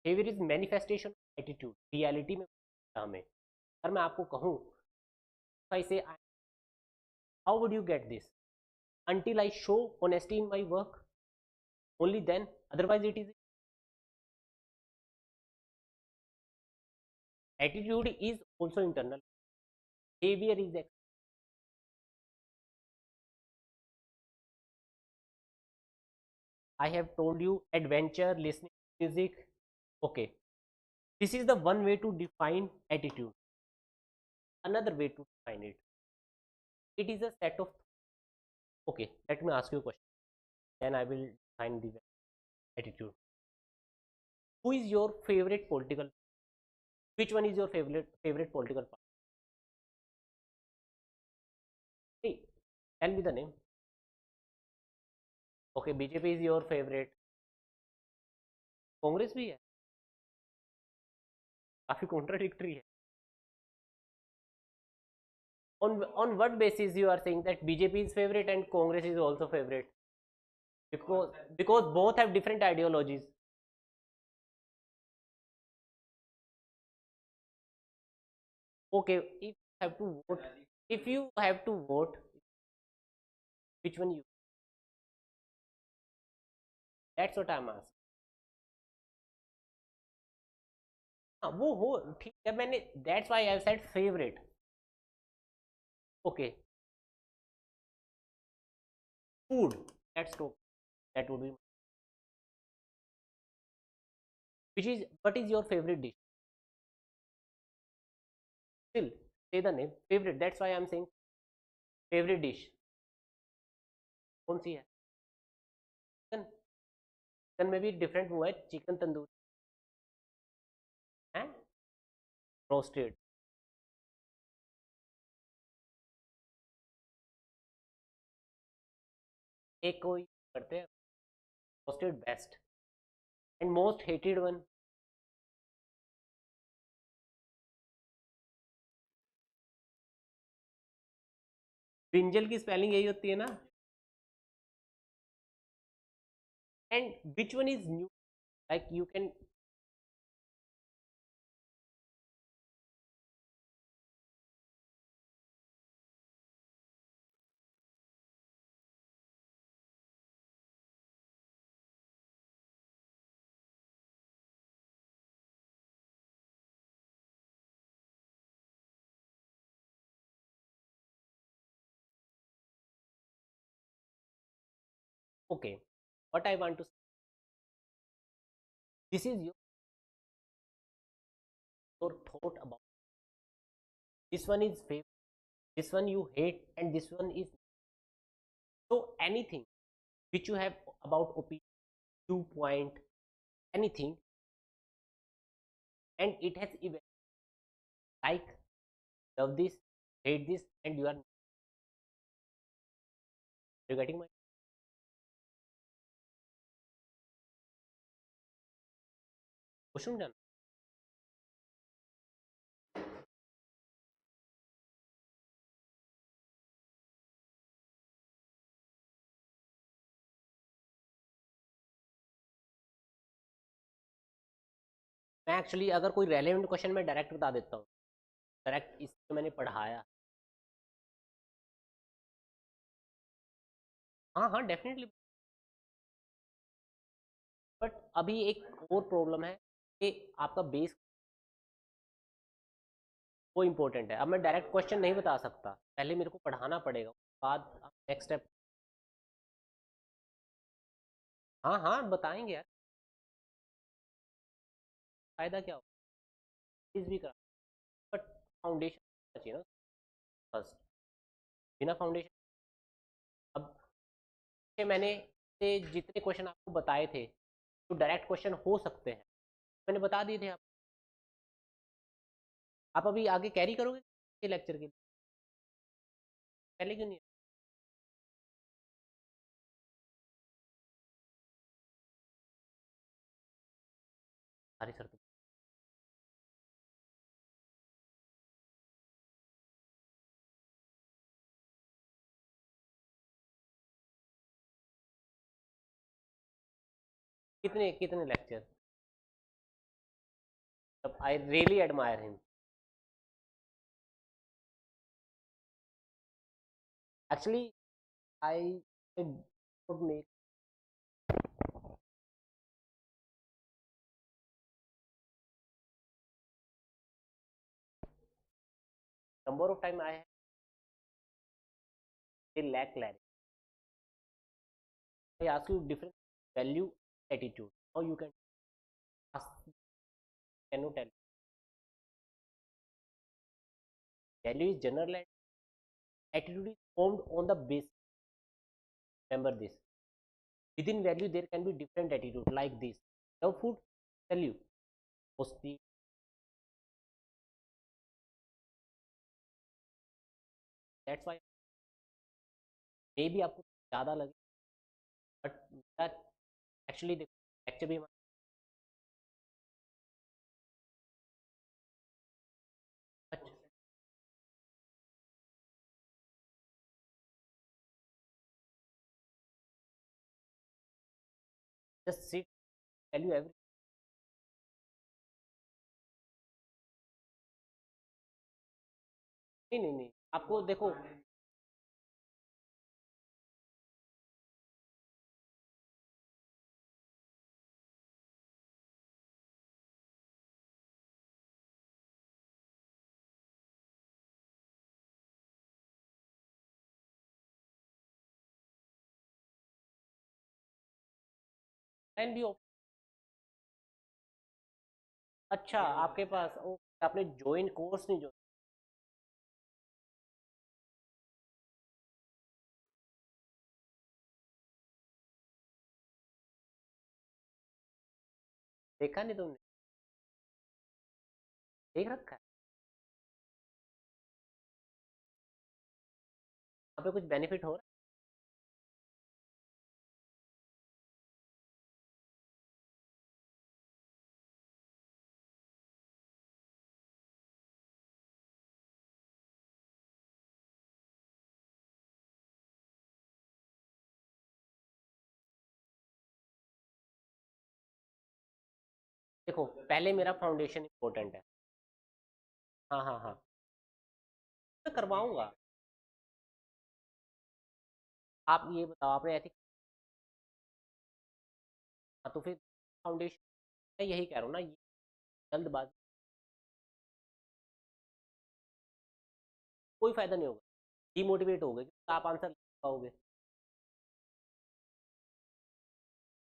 Behavior is manifestation of attitude. Reality में हमें अगर मैं आपको कहूँ, if I say how would you get this? Until I show honesty in my work, only then, otherwise it is. Attitude is also internal. Behavior is external. I have told you adventure, listening to music. Okay, this is the one way to define attitude. Another way to define it. It is a set of. Okay, let me ask you a question. Then I will define the attitude. Who is your favorite political? Which one is your favorite political party? Hey, tell me the name. Okay, BJP is your favorite. Congress भी है. काफी contradictory है. On what basis you are saying that BJP is favorite and Congress is also favorite? Because both have different ideologies. Okay, if have to vote. If you have to vote, which one you? That's what I'm asking. हाँ, वो हो ठीक है, मैंने that's why I said favourite. Okay, food, that's talk, that would be. Which is, what is your favorite dish? Still, say the name. Favorite. That's why I'm saying favorite dish. कौन सी है? Chicken. Chicken में भी different हुआ है, chicken tandoori है, roasted. एक कोई करते हैं roasted best, and most hated one. Brinjal की स्पेलिंग यही होती है ना? And which one is new, like you can. Okay, what I want to, this is your thought about, this one is favourite, this one you hate, and this one is, so anything which you have about opinion, viewpoint, anything, and it has even, like, love this, hate this, and you getting my question done. मैं actually अगर कोई relevant question मैं direct बता देता हूँ, direct इसको मैंने पढ़ाया. हाँ हाँ, डेफिनेटली. बट अभी एक और प्रॉब्लम है कि आपका बेस वो इम्पोर्टेंट है. अब मैं डायरेक्ट क्वेश्चन नहीं बता सकता, पहले मेरे को पढ़ाना पड़ेगा, उसके बाद नेक्स्ट स्टेप. हाँ हाँ, बताएंगे यार, फायदा क्या होगा, चीज भी करा, बट फाउंडेशन चाहिए ना फर्स्ट. बिना फाउंडेशन, अब कि मैंने से जितने क्वेश्चन आपको बताए थे, तो डायरेक्ट क्वेश्चन हो सकते हैं, मैंने बता दिए थे. आप अभी आगे कैरी करोगे लेक्चर के लिए, पहले क्यों नहीं? अरे सर, तो कितने कितने lecture, I really admire him. Actually I would make number of time I lack clarity. I ask you different value attitude. How you can ask, can you tell? Value is general and attitude is formed on the base. Remember this. Within value, there can be different attitude like this. Love food, value. Mostly, that's why maybe आपको ज़्यादा लगे, but actually देखो lecture भी अच्छा. Just sit, tell you everything. नहीं नहीं नहीं, आपको देखो प्लान भी अच्छा आपके पास आपने ज्वाइन कोर्स नहीं जो देखा नहीं तुमने, देख रखा है वहाँ पे कुछ बेनिफिट हो रहा है? देखो पहले मेरा फाउंडेशन इंपॉर्टेंट है। हाँ हाँ हाँ, मैं करवाऊंगा। आप ये बताओ आपने एथिक्स, हाँ तो फिर फाउंडेशन, मैं यही कह रहा हूँ ना, ये जल्दबाजी कोई फायदा नहीं होगा, डिमोटिवेट हो गए क्योंकि आप आंसर लिख पाओगे।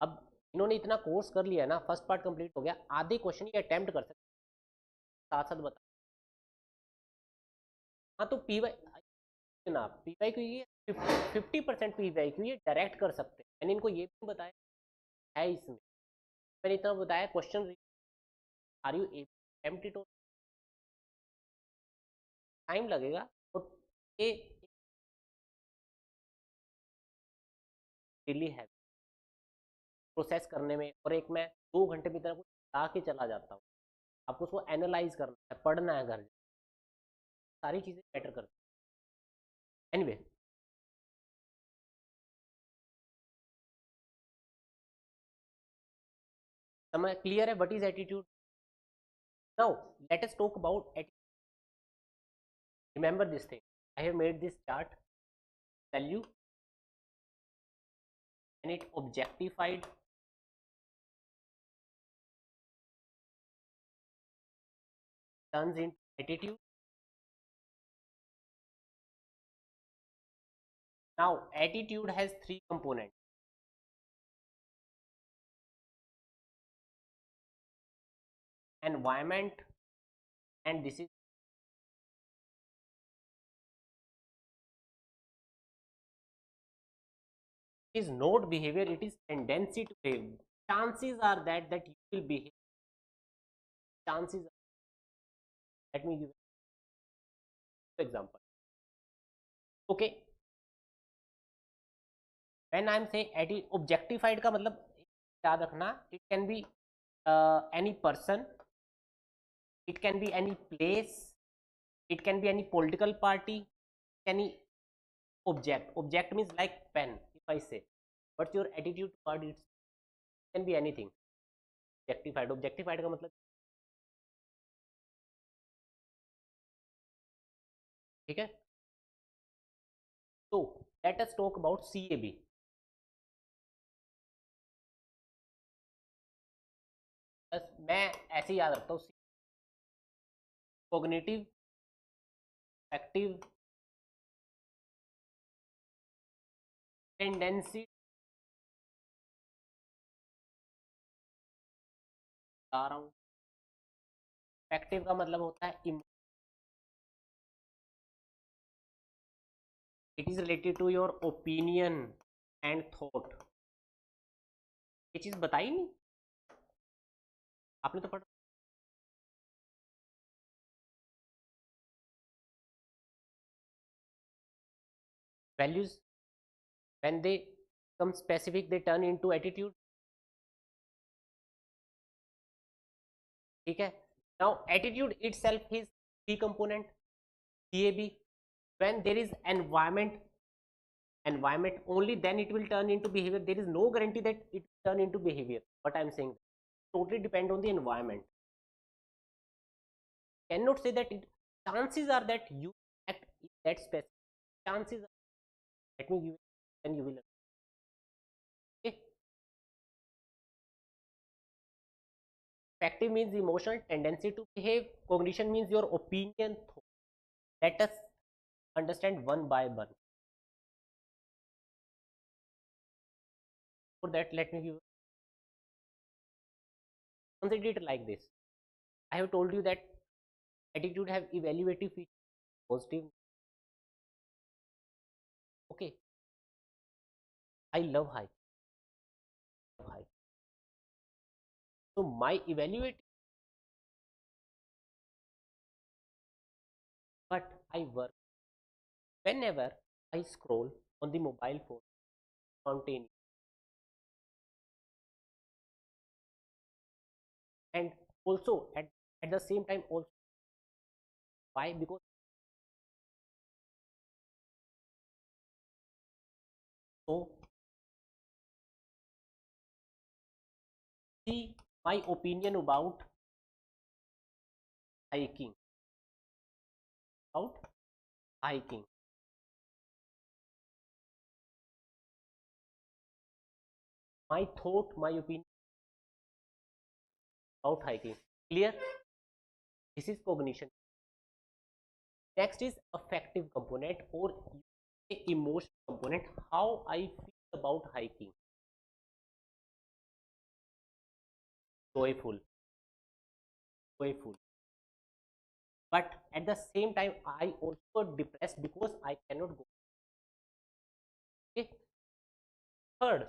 अब इन्होंने इतना कोर्स कर लिया है ना, फर्स्ट पार्ट कंप्लीट हो गया, आधे क्वेश्चन ये अटेम्प्ट कर सकते हैं, साथ साथ बता। हाँ तो पी वाई ना, पी वाई क्यू ये 50% पी वाई क्यू ये डायरेक्ट कर सकते हैं, मैंने इनको ये भी बताया है इसमें, मैंने इतना बताया question are you empty to, time लगेगा तो ये रियली है प्रोसेस करने में, और एक मैं 2 घंटे की तरह कुछ ला के चला जाता हूँ, आपको उसको एनालाइज करना है, पढ़ना है घर, सारी चीज़ें मैटर करती हैं। एनीवे, समय क्लियर है what is attitude. Now let us talk about attitude. Remember this thing, I have made this chart, value and it objectified turns into attitude. Now attitude has three components: environment, and this is not behavior, it is tendency to behave. Chances are that you will behave, chances are, let me give an example. Okay, when I am saying objectified का मतलब याद रखना, it can be any person, it can be any place, it can be any political party, any object means like pen, if I say what's your attitude toward it, can be anything, objectified का मतलब, ठीक है। तो let us talk about CAB, बस मैं ऐसे ही याद रखता हूँ, कॉग्निटिव, एक्टिव, टेंडेंसी, आ रहा हूँ, एक्टिव का मतलब होता है it is related to your opinion and thought, ये चीज बताई नहीं आपने तो पढ़ा। Values when they come specific they turn into attitude, ठीक है। Now attitude itself is three component, CAB, when there is environment only then it will turn into behavior, there is no guarantee that it will turn into behavior, what I am saying totally depend on the environment, cannot say that it, chances are that you that specific chances are, let me give you, then you will understand. Okay. Affective means emotional tendency to behave. Cognition means your opinion. Let us understand one by one. For that, let me give, consider it like this. I have told you that attitude have evaluative features, positive. Okay, I love high. High. So my evaluate, but I work whenever I scroll on the mobile phone spontaneously, and also at the same time also, why? Because so see my opinion about hiking, about hiking. My thought, my opinion about hiking. Clear? This is cognition. Next is affective component or emotional component. How I feel about hiking. Joyful, joyful. But at the same time, I also depressed because I cannot go. Okay. Third,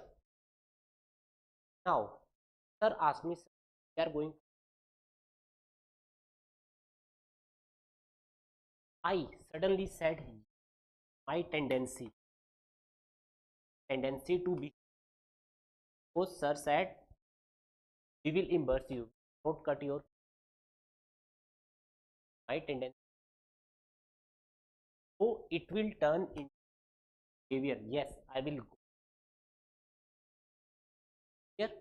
now, sir asked me, sir, we are going. I suddenly said my tendency to be. Because sir said we will immerse you, don't cut your, my tendency. So it will turn into behavior. Yes, I will go here.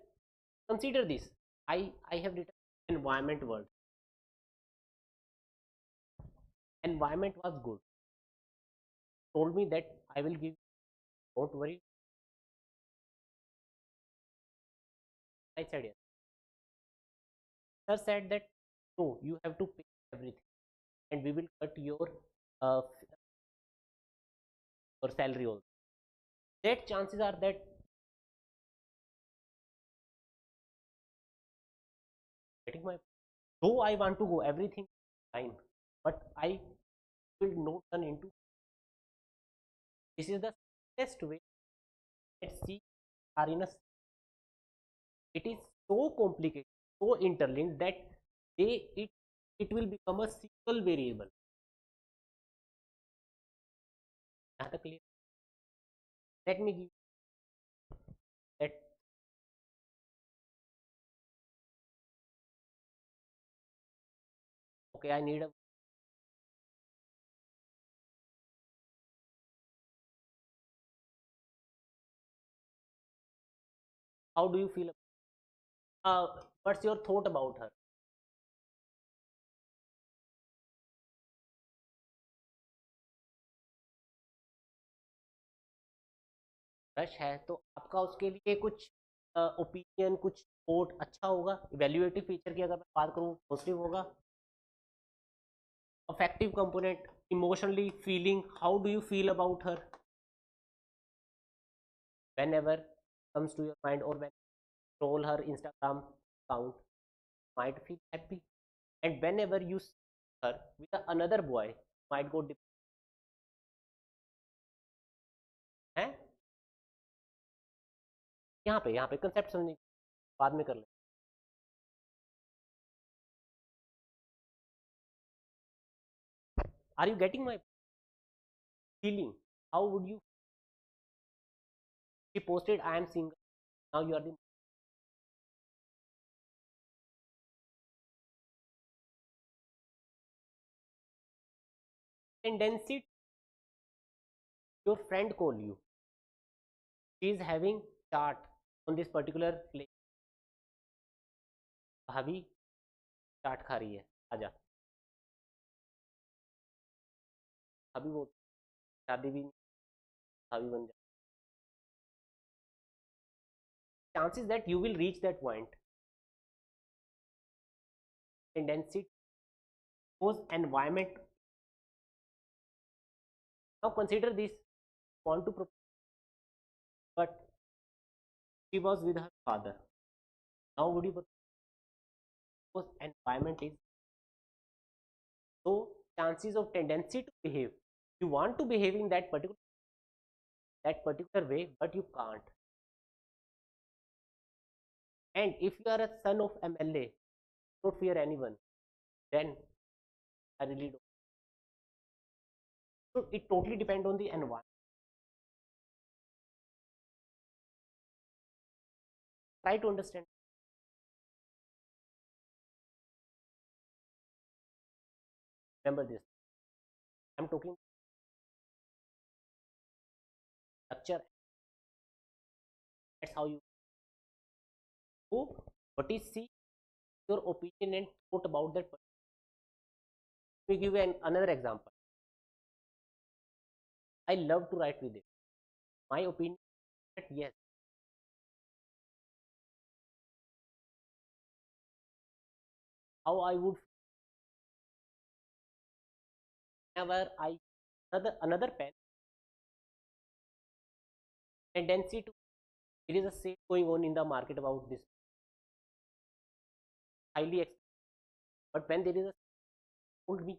Consider this. I have written environment word. Environment was good. Told me that I will give. Don't worry. I said yes. Sir said that no, you have to pay everything, and we will cut your salary also. That chances are that getting my. Though I want to go, everything fine, but I will not turn into. This is the best way that C are in a. It is so complicated, so interlinked that it will become a single variable. यहाँ तक clear? Let me give that. Okay, I need a. How do you feel? What's your thought about her? Rush है तो आपका उसके लिए कुछ opinion, कुछ thought अच्छा होगा. इवेल्युएटिव फीचर की अगर मैं बात करूँ, पॉजिटिव होगा. Affective component, emotionally feeling, how do you feel about her whenever comes to your mind, or when you scroll her Instagram account, might feel happy, and whenever you see her with another boy, might go है. यहाँ पे concept समझने, बाद में कर ले. Are you getting my feeling? How would you? She posted, I am single. Now you are the tendency. Your friend call you. She is having chart on this particular place. भाभी चाट खा रही है, आजा. अभी वो शादी भी नहीं बन जाए, chances that you will reach that point, tendency towards environment. Now consider this, want to propose, but she was with her father. Now would you propose? Environment is so, chances of tendency to behave, you want to behave in that particular way, but you can't. And if you are a son of MLA, don't fear anyone, then I really don't. So it totally depends on the environment. Try to understand. Remember this. I'm talking structure. That's how you go. What is see your opinion and thought about that. Let me give you another example. I love to write with it. My opinion is that yes, how I would whenever I another pen tendency to, there is a sale going on in the market about this highly but when there is a told me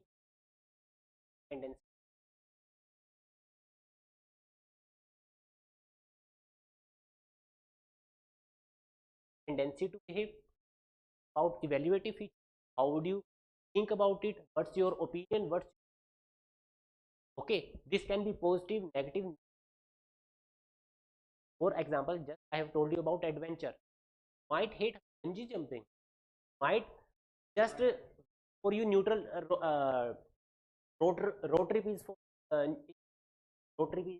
tendency to behave about evaluative feature, how would you think about it, what's your opinion, what's okay, this can be positive, negative. For example, just I have told you about adventure, might hate bungee jumping, might just for you neutral road trip is for road trip is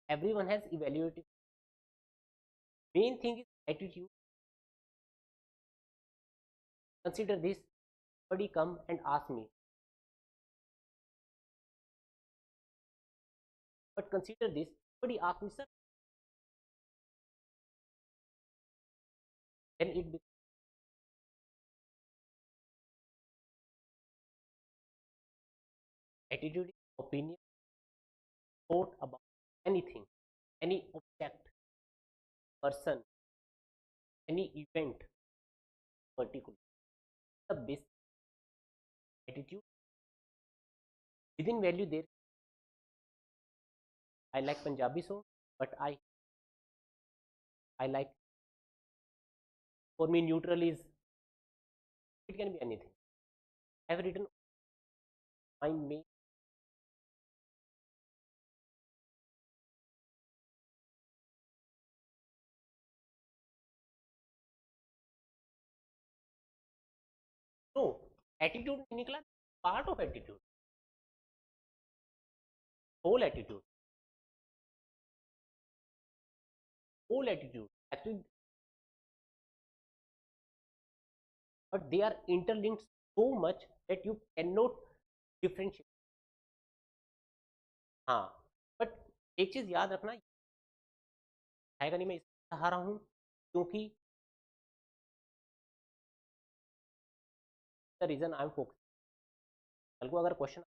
everyone has evaluative. Main thing is attitude. Consider this, somebody come and ask me, but consider this, somebody ask me, sir, then it becomes attitude, opinion, thought about anything, any object, person, any event, particular. The basic attitude within value there. I like Punjabi song, but I like, for me neutral is, it can be anything. I have written my main. No, attitude नहीं निकला, part of attitude, whole attitude, whole attitude. Actually, but they are interlinked so much that you cannot differentiate. हाँ, but एक चीज याद रखना आएगा नहीं, मैं इसलिए सहा रहा हूँ क्योंकि the reason I am focus, कल को अगर question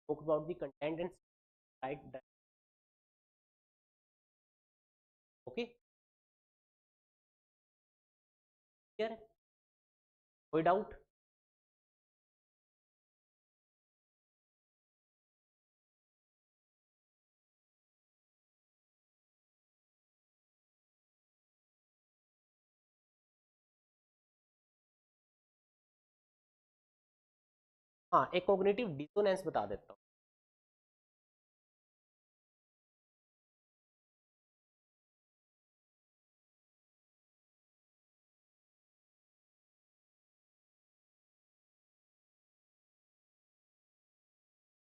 talk about the content and right that, okay clear, कोई डाउट? हाँ, एक कॉग्निटिव डिसोनेंस बता देता हूँ।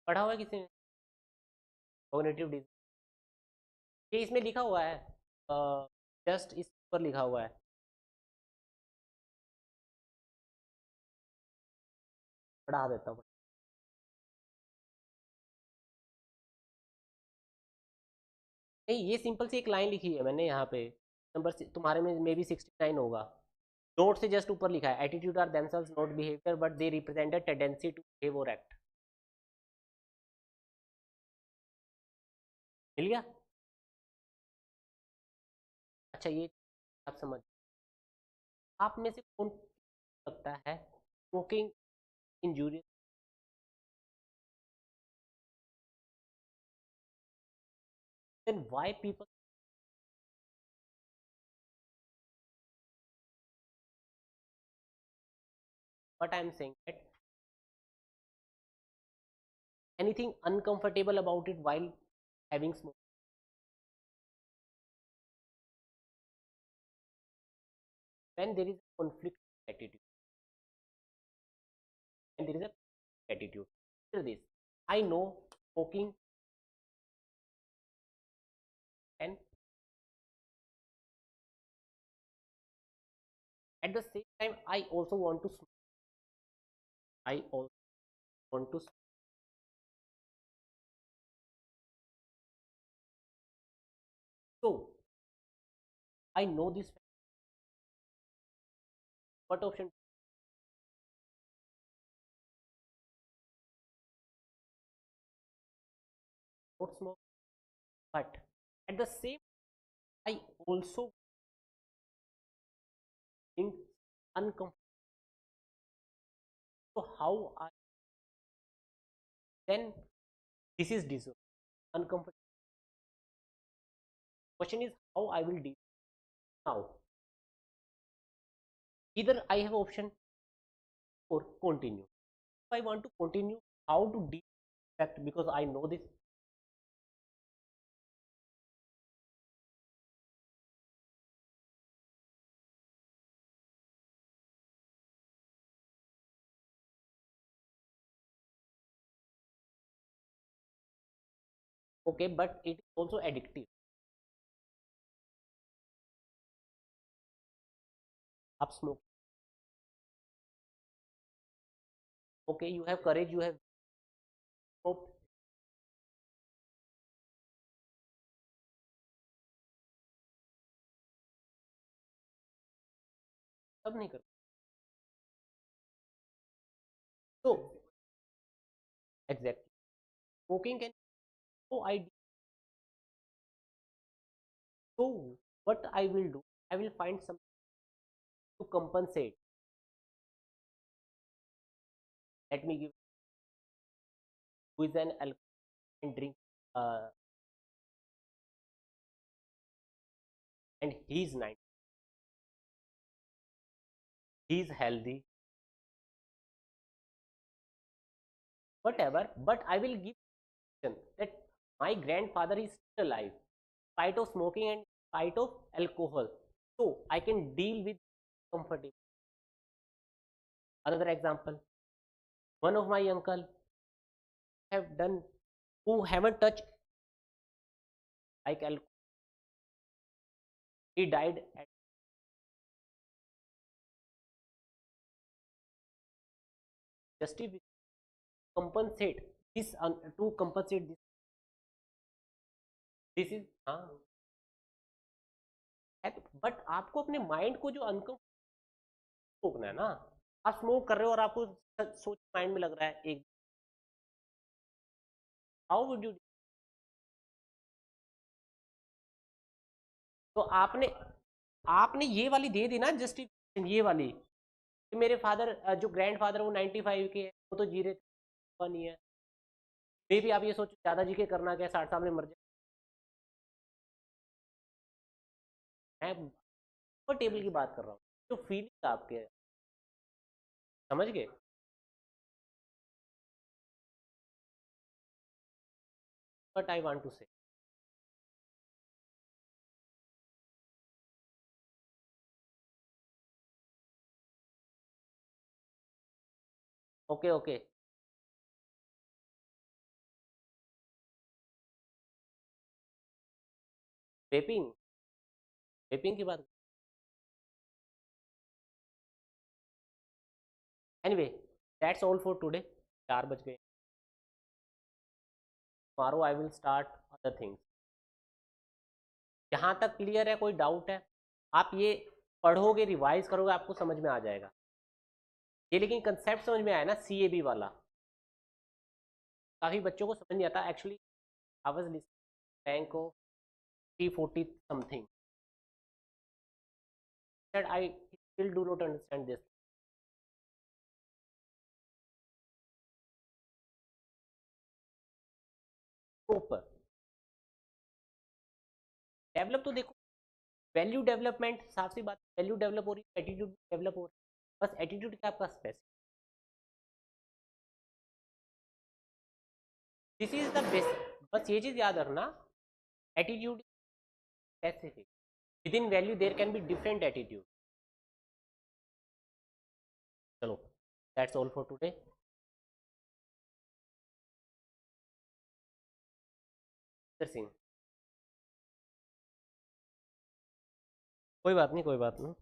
पढ़ा हुआ है किसी ने कॉग्निटिव डिसोनेंस? ये इसमें लिखा हुआ है, जस्ट इस पर लिखा हुआ है, पढ़ा देता हूँ। नहीं, ये सिंपल सी एक लाइन लिखी है मैंने यहाँ पे, नंबर तुम्हारे में मे बी 69 होगा, नोट से जस्ट ऊपर लिखा है, attitude are themselves not behaviour but they represent a tendency to behave और एक्ट। मिल गया? अच्छा, ये आप समझ, आप में से कौन लगता है smoking injurious? Then why people, what I am saying that anything uncomfortable about it while having smoke, when there is conflict attitude, when there is a attitude, consider this, I know smoking and at the same time I also want to smoke, I also want to smoke. So I know this, what option, not smoke, but at the same I also think uncomfortable. So how I, then this is disorder, uncomfortable. Question is how I will deal now. Either I have option or continue. If I want to continue, how to deal with that, because I know this. Okay, but it is also addictive. Up smoke. Okay, you have courage, you have hope, सब नहीं कर, so exactly smoking can, so I, so what I will do, I will find something to compensate. Let me give, who is an alcohol and drink, uh, and he's 90, he's healthy, whatever, but I will give that my grandfather is still alive, spite of smoking and spite of alcohol, so I can deal with comfortably. Another example, one of my uncle have done, who haven't touched like alcohol, he died at, justice compensate this, to compensate this is, हाँ, but आपको अपने mind को जो uncomfortable रोकना है ना, आप smoke कर रहे हो और आपको सोच माइंड में लग रहा है एक, हाउ वुड यू, तो आपने आपने ये वाली दे दी ना जस्टिफिकेशन, ये वाली कि मेरे फादर, जो ग्रैंड फादर वो 95 के हैं, वो तो जी रहे थे, नहीं है, मे भी आप ये सोचो दादाजी के करना क्या, 60 साल में मर जाए, मैं कंफर्टेबल की बात कर रहा हूँ, जो फीलिंग आपके है, समझ गए? बट आई वांट टू से, ओके ओके, वेपिंग, वेपिंग की बात, anyway, that's all for today, 4 बज गए, tomorrow I will start other things. यहाँ तक क्लियर है? कोई डाउट है? आप ये पढ़ोगे, रिवाइज करोगे, आपको समझ में आ जाएगा ये। लेकिन कंसेप्ट समझ में आया ना, CAB वाला? काफ़ी बच्चों को समझ नहीं आता actually. I was listening bank को 340 something, that I still do not understand this proper. Develop तो देखो, वैल्यू डेवलपमेंट, साफ सी बात, वैल्यू डेवलप हो रही है, एटीट्यूड डेवलप हो रहा है। बस एटीट्यूड क्या आपका specific, this is the best. बस ये चीज याद रखना, attitude specific, with in value there can be different attitude. चलो, that's all for today. Singh, कोई बात नहीं, कोई बात नहीं।